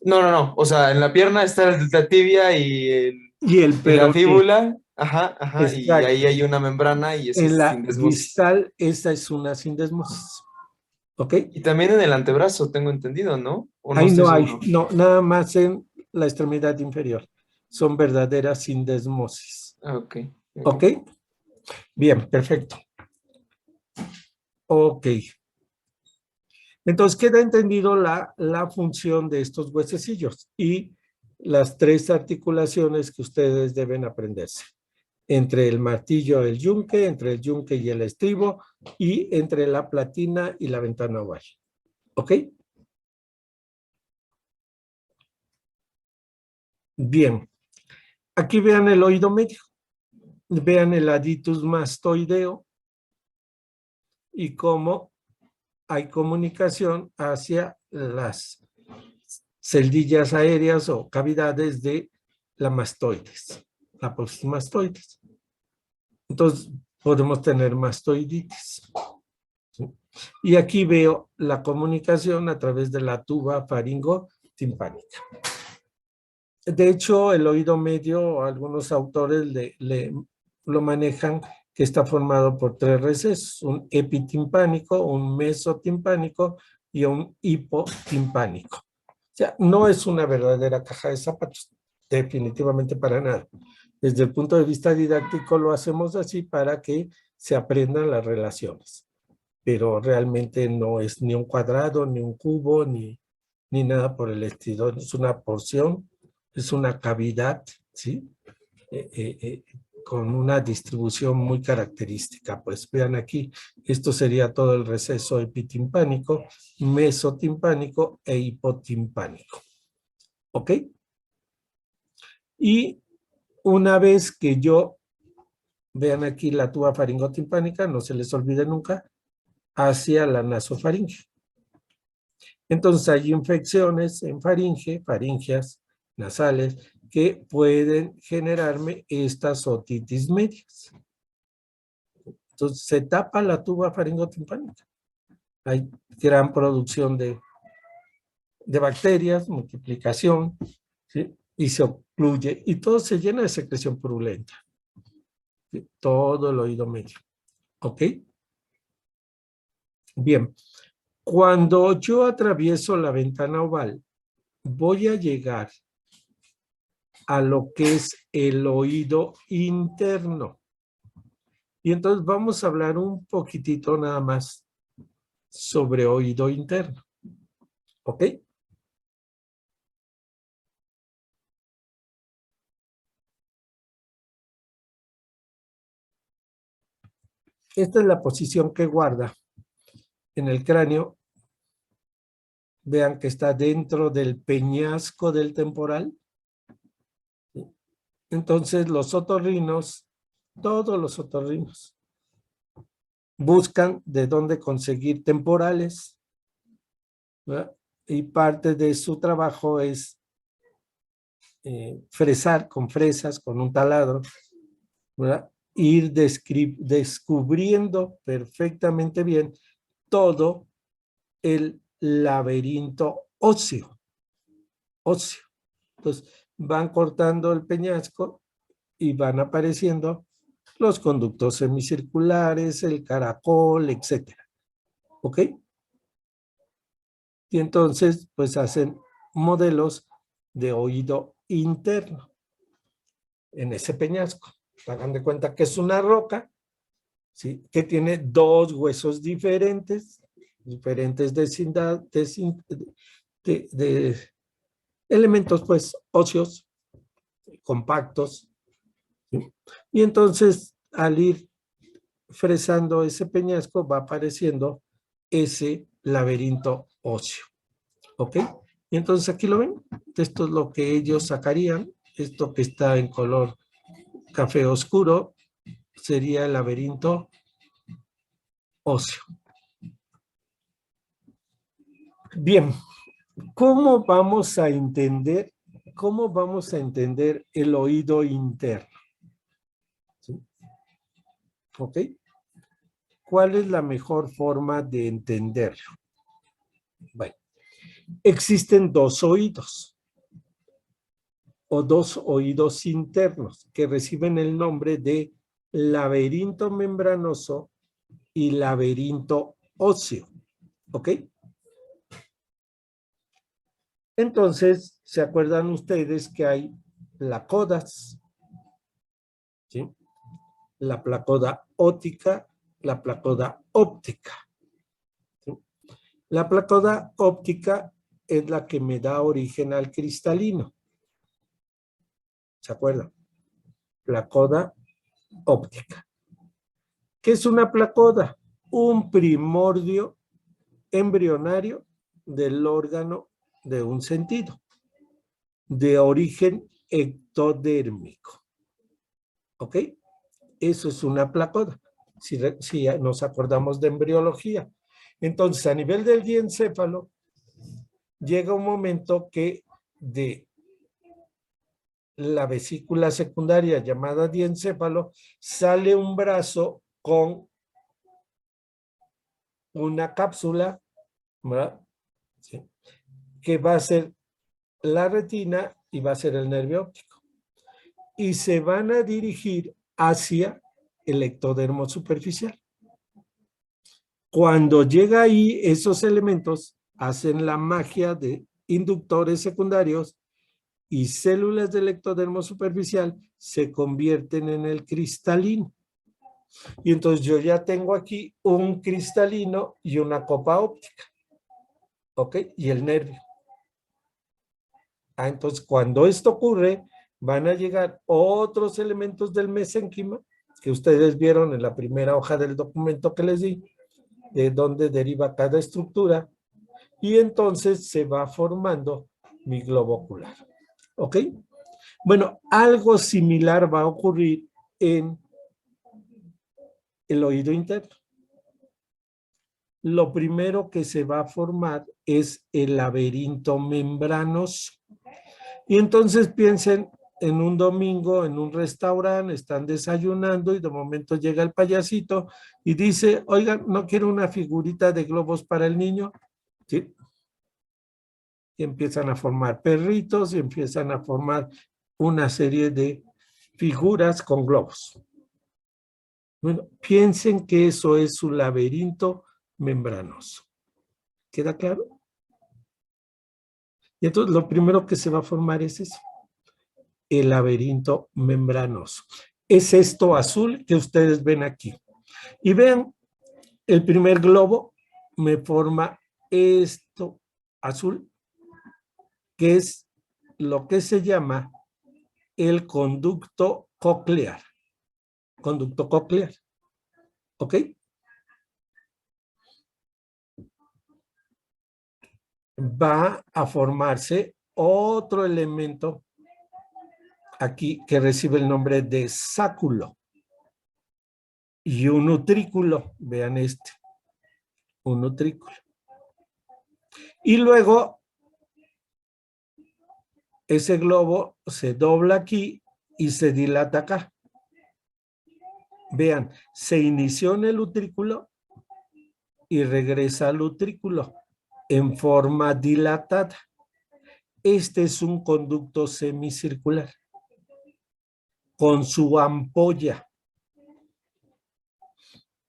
No, no, no. O sea, en la pierna está la tibia y el y la peroné. fíbula. Ajá, ajá. Y ahí Exacto. hay una membrana y esa En es la sindesmosis. distal, esa es una sindesmosis. ¿Ok? Y también en el antebrazo, tengo entendido, ¿no? O no Ahí estoy no hay, seguro. no, nada más en la extremidad inferior. Son verdaderas sindesmosis. Ah, ok, ok. ¿Ok? Bien, perfecto. Ok. Entonces queda entendido la función de estos huesecillos y las tres articulaciones que ustedes deben aprenderse. Entre el martillo y el yunque, entre el yunque y el estribo y entre la platina y la ventana oval. ¿Ok? Bien. Aquí vean el oído medio. Vean el aditus mastoideo y cómo hay comunicación hacia las celdillas aéreas o cavidades de la mastoides, la apófisis mastoides. Entonces, podemos tener mastoiditis. ¿Sí? Y aquí veo la comunicación a través de la tuba faringo-timpánica. De hecho, el oído medio, algunos autores lo manejan que está formado por tres recesos, un epitimpánico, un mesotimpánico y un hipotimpánico. O sea, no es una verdadera caja de zapatos, definitivamente para nada. Desde el punto de vista didáctico lo hacemos así para que se aprendan las relaciones, pero realmente no es ni un cuadrado, ni un cubo, ni nada por el estilo. Es una porción, es una cavidad, ¿sí? Con una distribución muy característica. Pues vean aquí, esto sería todo el receso epitimpánico, mesotimpánico e hipotimpánico. ¿Ok? Y una vez que yo, vean aquí la tuba faringotimpánica, no se les olvide nunca, hacia la nasofaringe. Entonces hay infecciones en faringe, faringeas nasales, que pueden generarme estas otitis medias. Entonces se tapa la tuba faringotimpánica. Hay gran producción de bacterias, multiplicación, ¿sí? Y se ocluye, y todo se llena de secreción purulenta. ¿Sí? Todo el oído medio. ¿Ok? Bien. Cuando yo atravieso la ventana oval, voy a llegar a lo que es el oído interno. Y entonces vamos a hablar un poquitito nada más sobre oído interno. ¿Ok? Esta es la posición que guarda en el cráneo. Vean que está dentro del peñasco del temporal. Entonces los otorrinos, todos los otorrinos, buscan de dónde conseguir temporales, ¿verdad? Y parte de su trabajo es fresar con fresas, con un taladro, ¿verdad? Ir descubriendo perfectamente bien todo el laberinto óseo. Entonces van cortando el peñasco y van apareciendo los conductos semicirculares, el caracol, etcétera. ¿Ok? Y entonces, pues hacen modelos de oído interno en ese peñasco. Hagan de cuenta que es una roca, ¿sí? Que tiene dos huesos diferentes de elementos, pues, óseos, compactos, ¿sí? Y entonces, al ir fresando ese peñasco, va apareciendo ese laberinto óseo. ¿Ok? Y entonces aquí lo ven. Esto es lo que ellos sacarían. Esto que está en color café oscuro sería el laberinto óseo. Bien, ¿cómo vamos a entender el oído interno? ¿Sí? ¿Ok? ¿Cuál es la mejor forma de entenderlo? Bueno, existen dos oídos o dos oídos internos que reciben el nombre de laberinto membranoso y laberinto óseo. ¿Ok? Entonces, ¿se acuerdan ustedes que hay placodas? ¿Sí? La placoda óptica, la placoda óptica. ¿Sí? La placoda óptica es la que me da origen al cristalino. ¿Se acuerdan? Placoda óptica. ¿Qué es una placoda? Un primordio embrionario del órgano de un sentido, de origen ectodérmico. ¿Ok? Eso es una placoda, si nos acordamos de embriología. Entonces, a nivel del diencéfalo, llega un momento que de la vesícula secundaria llamada diencéfalo, sale un brazo con una cápsula, ¿verdad? ¿Sí? Que va a ser la retina y va a ser el nervio óptico. Y se van a dirigir hacia el ectodermo superficial. Cuando llega ahí, esos elementos hacen la magia de inductores secundarios y células del ectodermo superficial se convierten en el cristalino. Y entonces yo ya tengo aquí un cristalino y una copa óptica. ¿Ok? Y el nervio. Entonces, cuando esto ocurre, van a llegar otros elementos del mesénquima que ustedes vieron en la primera hoja del documento que les di, de dónde deriva cada estructura, y entonces se va formando mi globo ocular. ¿Ok? Bueno, algo similar va a ocurrir en el oído interno. Lo primero que se va a formar es el laberinto membranoso. Y entonces piensen en un domingo en un restaurante, están desayunando y de momento llega el payasito y dice, oigan, ¿no quiero una figurita de globos para el niño? ¿Sí? Y empiezan a formar perritos y empiezan a formar una serie de figuras con globos. Bueno, piensen que eso es su laberinto membranoso. ¿Queda claro? Y entonces lo primero que se va a formar es eso, el laberinto membranoso. Es esto azul que ustedes ven aquí. Y vean, el primer globo me forma esto azul, que es lo que se llama el conducto coclear. Conducto coclear. ¿Ok? Va a formarse otro elemento aquí que recibe el nombre de sáculo y un utrículo. Vean este, un utrículo. Y luego ese globo se dobla aquí y se dilata acá. Vean, se inició en el utrículo y regresa al utrículo en forma dilatada. Este es un conducto semicircular con su ampolla.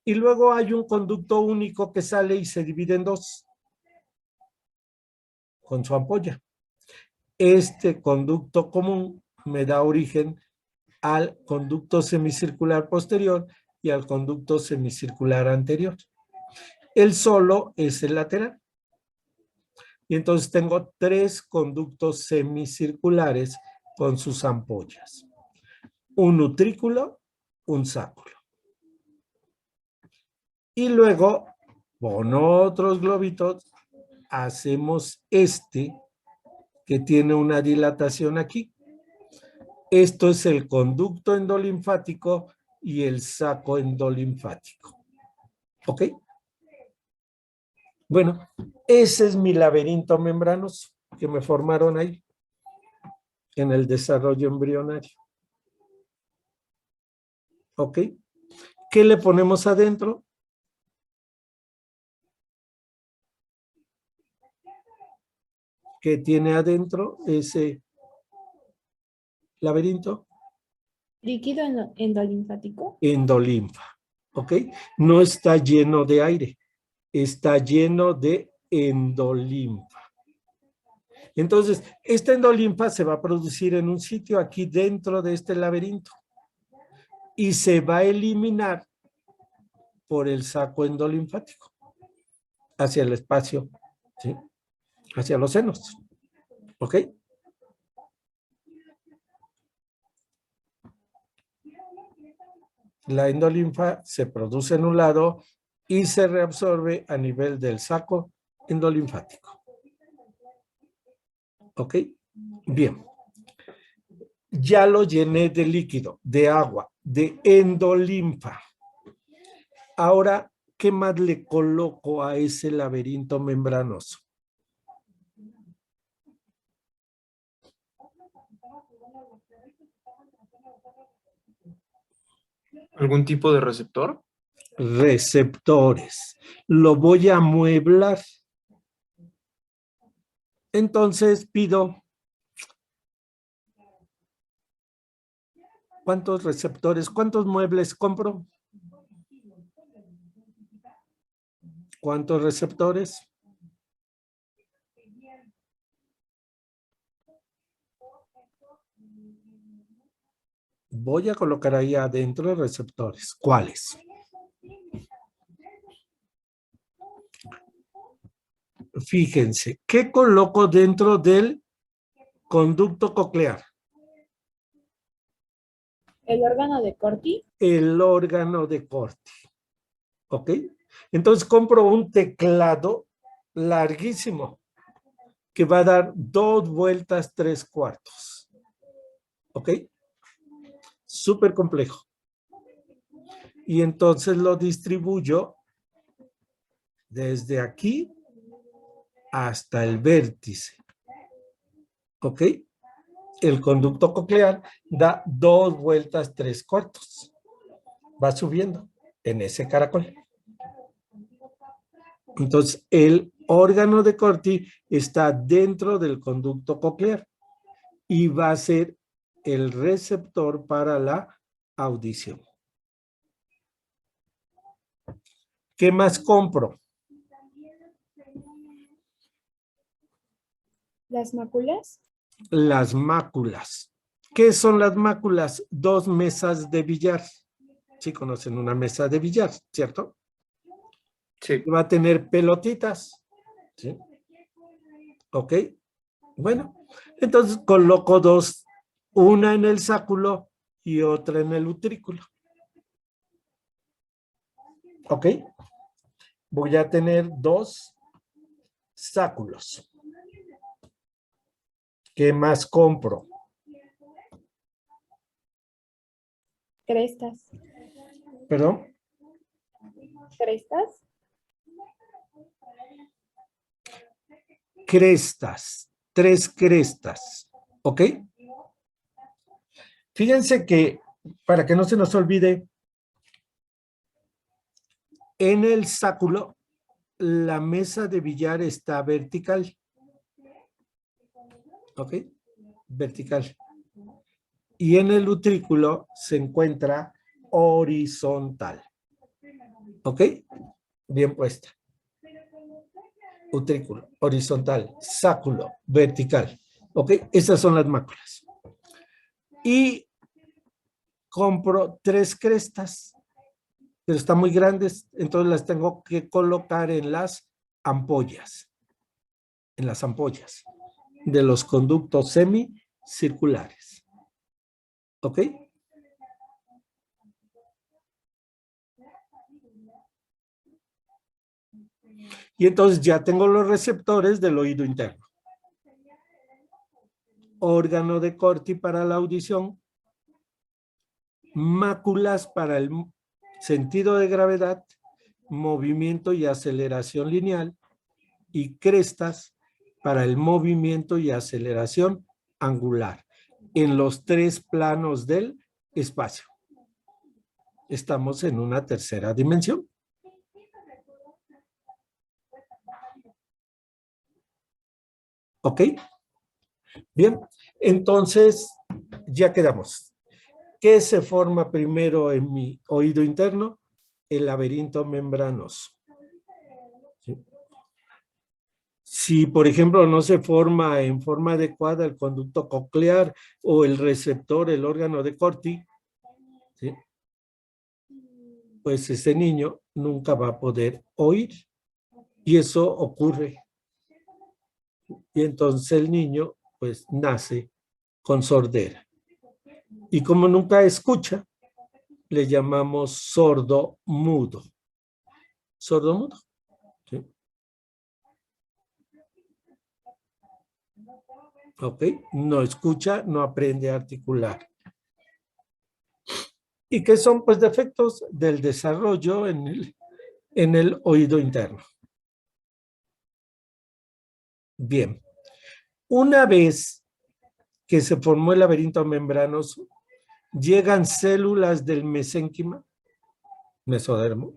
Y luego hay un conducto único que sale y se divide en dos con su ampolla. Este conducto común me da origen al conducto semicircular posterior y al conducto semicircular anterior. El solo es el lateral. Y entonces tengo tres conductos semicirculares con sus ampollas. Un utrículo, un sáculo. Y luego, con otros globitos, hacemos este que tiene una dilatación aquí. Esto es el conducto endolinfático y el saco endolinfático. ¿Ok? Bueno, ese es mi laberinto membranoso que me formaron ahí en el desarrollo embrionario. ¿Ok? ¿Qué le ponemos adentro? ¿Qué tiene adentro ese laberinto? Líquido endolinfático. Endolinfa. ¿Ok? No está lleno de aire, está lleno de endolinfa. Entonces, esta endolinfa se va a producir en un sitio aquí dentro de este laberinto y se va a eliminar por el saco endolinfático hacia el espacio, ¿sí? Hacia los senos. ¿Ok? La endolinfa se produce en un lado y se reabsorbe a nivel del saco endolinfático. ¿Ok? Bien. Ya lo llené de líquido, de agua, de endolinfa. Ahora, ¿qué más le coloco a ese laberinto membranoso? ¿Algún tipo de receptor? Receptores. Lo voy a amueblar. Entonces pido, ¿cuántos receptores? ¿Cuántos muebles compro? ¿Cuántos receptores? Voy a colocar ahí adentro receptores. ¿Cuáles? Fíjense, ¿qué coloco dentro del conducto coclear? El órgano de Corti. El órgano de Corti. ¿Ok? Entonces compro un teclado larguísimo que va a dar 2 vueltas 3/4. ¿Ok? Súper complejo. Y entonces lo distribuyo desde aquí hasta el vértice. ¿Ok? El conducto coclear da 2 vueltas 3/4. Va subiendo en ese caracol. Entonces, el órgano de Corti está dentro del conducto coclear y va a ser el receptor para la audición. ¿Qué más compro? ¿Las máculas? Las máculas. ¿Qué son las máculas? 2 mesas de billar. Sí conocen una mesa de billar, ¿cierto? Sí. Va a tener pelotitas. ¿Sí? ¿Ok? Bueno, entonces coloco 2, una en el sáculo y otra en el utrículo. ¿Ok? Voy a tener 2 sáculos. ¿Qué más compro? Crestas. ¿Perdón? ¿Crestas? Crestas. 3 crestas. ¿Ok? Fíjense que, para que no se nos olvide, en el sáculo, la mesa de billar está vertical. ¿Ok? Vertical. Y en el utrículo se encuentra horizontal. ¿Ok? Bien puesta. Utrículo, horizontal, sáculo, vertical. ¿Ok? Esas son las máculas. Y compro 3 crestas, pero están muy grandes, entonces las tengo que colocar en las ampollas. En las ampollas de los conductos semicirculares. ¿Ok? Y entonces ya tengo los receptores del oído interno. Órgano de Corti para la audición. Máculas para el sentido de gravedad, movimiento y aceleración lineal. Y crestas para el movimiento y aceleración angular. En los 3 planos del espacio. Estamos en una tercera dimensión. ¿Ok? Bien, entonces ya quedamos. ¿Qué se forma primero en mi oído interno? El laberinto membranoso. ¿Sí? Si, por ejemplo, no se forma en forma adecuada el conducto coclear o el receptor, el órgano de Corti, ¿sí? Pues ese niño nunca va a poder oír. Y eso ocurre. Y entonces el niño, pues, nace con sordera. Y como nunca escucha, le llamamos sordo mudo. Sordo mudo. ¿Sí? ¿Ok? No escucha, no aprende a articular. ¿Y qué son? Pues defectos del desarrollo en el oído interno. Bien. Una vez que se formó el laberinto membranoso, llegan células del mesénquima, mesodermo,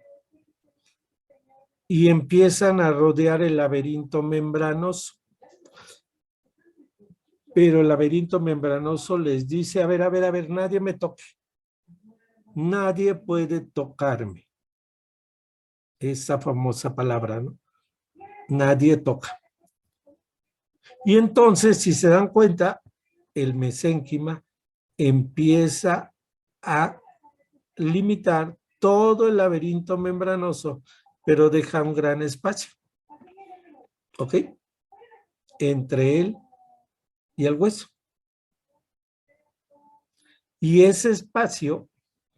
y empiezan a rodear el laberinto membranoso. Pero el laberinto membranoso les dice, a ver, nadie me toque. Nadie puede tocarme. Esa famosa palabra, ¿no? Nadie toca. Y entonces, si se dan cuenta, el mesénquima empieza a limitar todo el laberinto membranoso, pero deja un gran espacio. ¿Ok? Entre él y el hueso. Y ese espacio,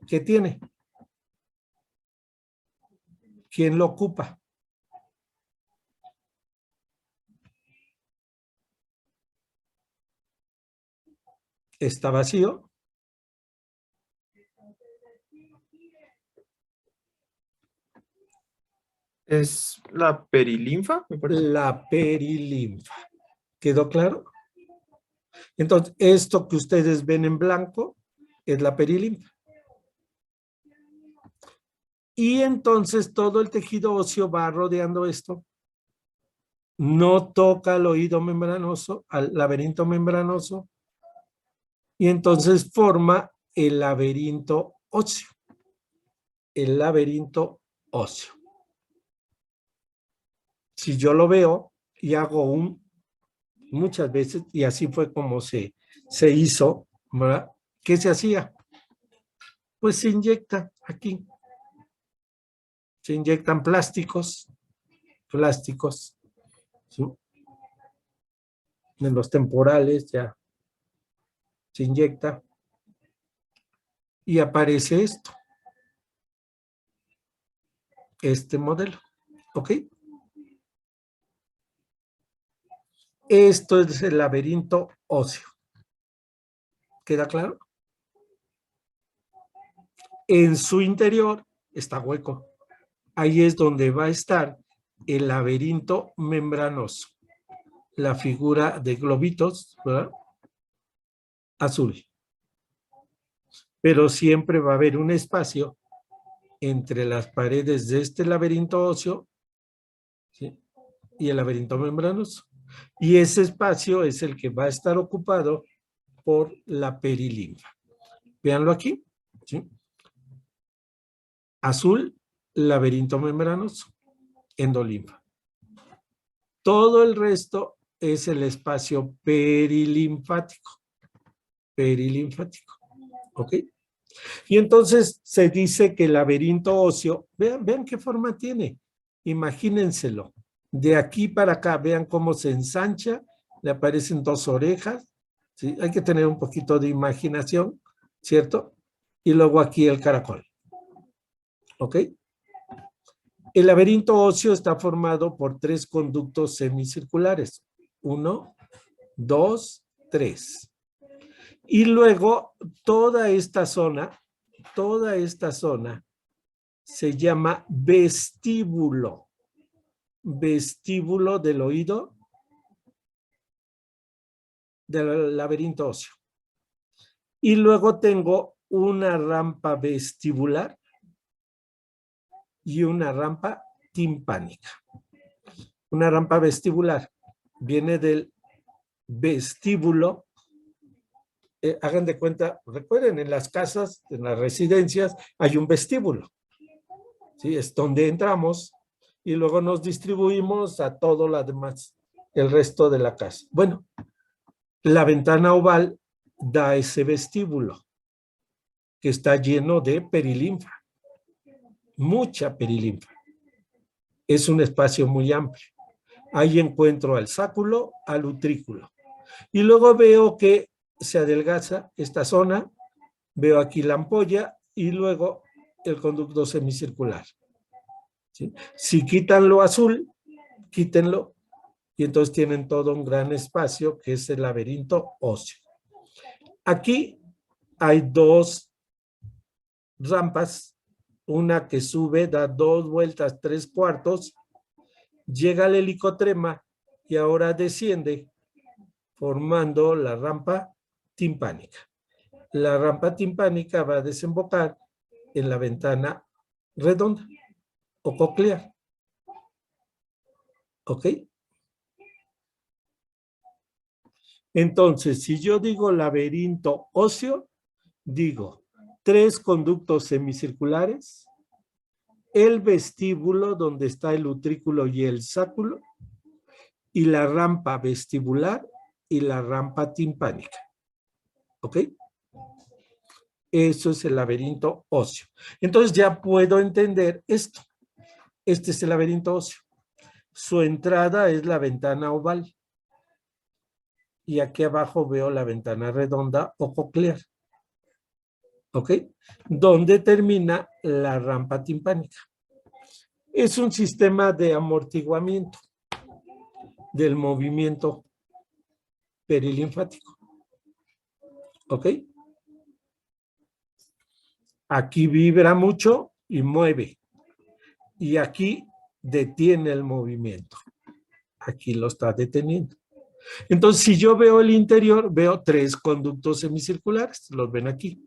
¿qué tiene? ¿Quién lo ocupa? está vacío. Es la perilinfa, me parece. La perilinfa. ¿Quedó claro? Entonces, esto que ustedes ven en blanco es la perilinfa. Y entonces todo el tejido óseo va rodeando esto. No toca al oído membranoso, al laberinto membranoso. Y entonces forma el laberinto óseo. El laberinto óseo. Si yo lo veo y hago muchas veces, y así fue como se hizo, ¿verdad? ¿Qué se hacía? Pues se inyecta aquí. Se inyectan plásticos, ¿sí? En los temporales ya se inyecta y aparece esto, este modelo, ¿ok? Esto es el laberinto óseo. ¿Queda claro? En su interior está hueco. Ahí es donde va a estar el laberinto membranoso. La figura de globitos, ¿verdad? Azul. Pero siempre va a haber un espacio entre las paredes de este laberinto óseo, ¿sí? Y el laberinto membranoso. Y ese espacio es el que va a estar ocupado por la perilinfa. Véanlo aquí, ¿sí? Azul, laberinto membranoso, endolinfa. Todo el resto es el espacio perilinfático. Perilinfático, ¿ok? Y entonces se dice que el laberinto óseo, vean qué forma tiene, imagínenselo. De aquí para acá, vean cómo se ensancha, le aparecen dos orejas, ¿sí? Hay que tener un poquito de imaginación, ¿cierto? Y luego aquí el caracol, ¿ok? El laberinto óseo está formado por 3 conductos semicirculares. 1, 2, 3. Y luego toda esta zona se llama vestíbulo. Vestíbulo del oído del laberinto óseo. Y luego tengo una rampa vestibular y una rampa timpánica. Una rampa vestibular viene del vestíbulo. Hagan de cuenta, recuerden, en las casas, en las residencias, hay un vestíbulo. ¿Sí? Es donde entramos y luego nos distribuimos a todo lo demás, el resto de la casa. Bueno, la ventana oval da ese vestíbulo que está lleno de perilinfa, mucha perilinfa. Es un espacio muy amplio. Ahí encuentro al sáculo, al utrículo. Y luego veo que se adelgaza esta zona, veo aquí la ampolla y luego el conducto semicircular. ¿Sí? Si quitan lo azul, quítenlo y entonces tienen todo un gran espacio que es el laberinto óseo. Aquí hay 2 rampas, una que sube, da 2 vueltas, 3/4, llega al helicotrema y ahora desciende formando la rampa timpánica. La rampa timpánica va a desembocar en la ventana redonda o coclear. ¿Ok? Entonces, si yo digo laberinto óseo, digo 3 conductos semicirculares, el vestíbulo donde está el utrículo y el sáculo, y la rampa vestibular y la rampa timpánica. ¿Ok? Eso es el laberinto óseo. Entonces ya puedo entender esto. Este es el laberinto óseo. Su entrada es la ventana oval. Y aquí abajo veo la ventana redonda o coclear. ¿Ok? Donde termina la rampa timpánica. Es un sistema de amortiguamiento del movimiento perilinfático. ¿Ok? Aquí vibra mucho y mueve. Y aquí detiene el movimiento. Aquí lo está deteniendo. Entonces, si yo veo el interior, veo 3 conductos semicirculares. Los ven aquí.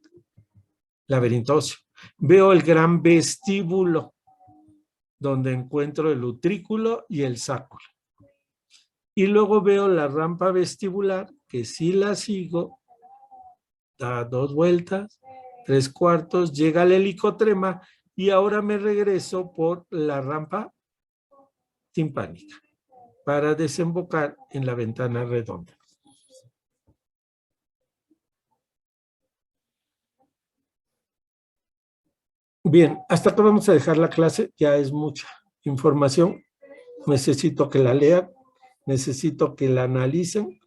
Laberinto óseo. Veo el gran vestíbulo, donde encuentro el utrículo y el sáculo. Y luego veo la rampa vestibular, que si la sigo, da 2 vueltas, 3/4, llega al helicotrema y ahora me regreso por la rampa timpánica para desembocar en la ventana redonda. Bien, hasta acá vamos a dejar la clase, ya es mucha información. Necesito que la lean, necesito que la analicen,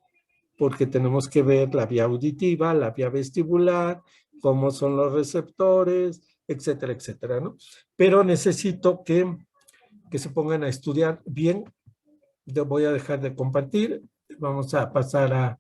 porque tenemos que ver la vía auditiva, la vía vestibular, cómo son los receptores, etcétera, etcétera, ¿no? Pero necesito que se pongan a estudiar bien. Yo voy a dejar de compartir, vamos a pasar a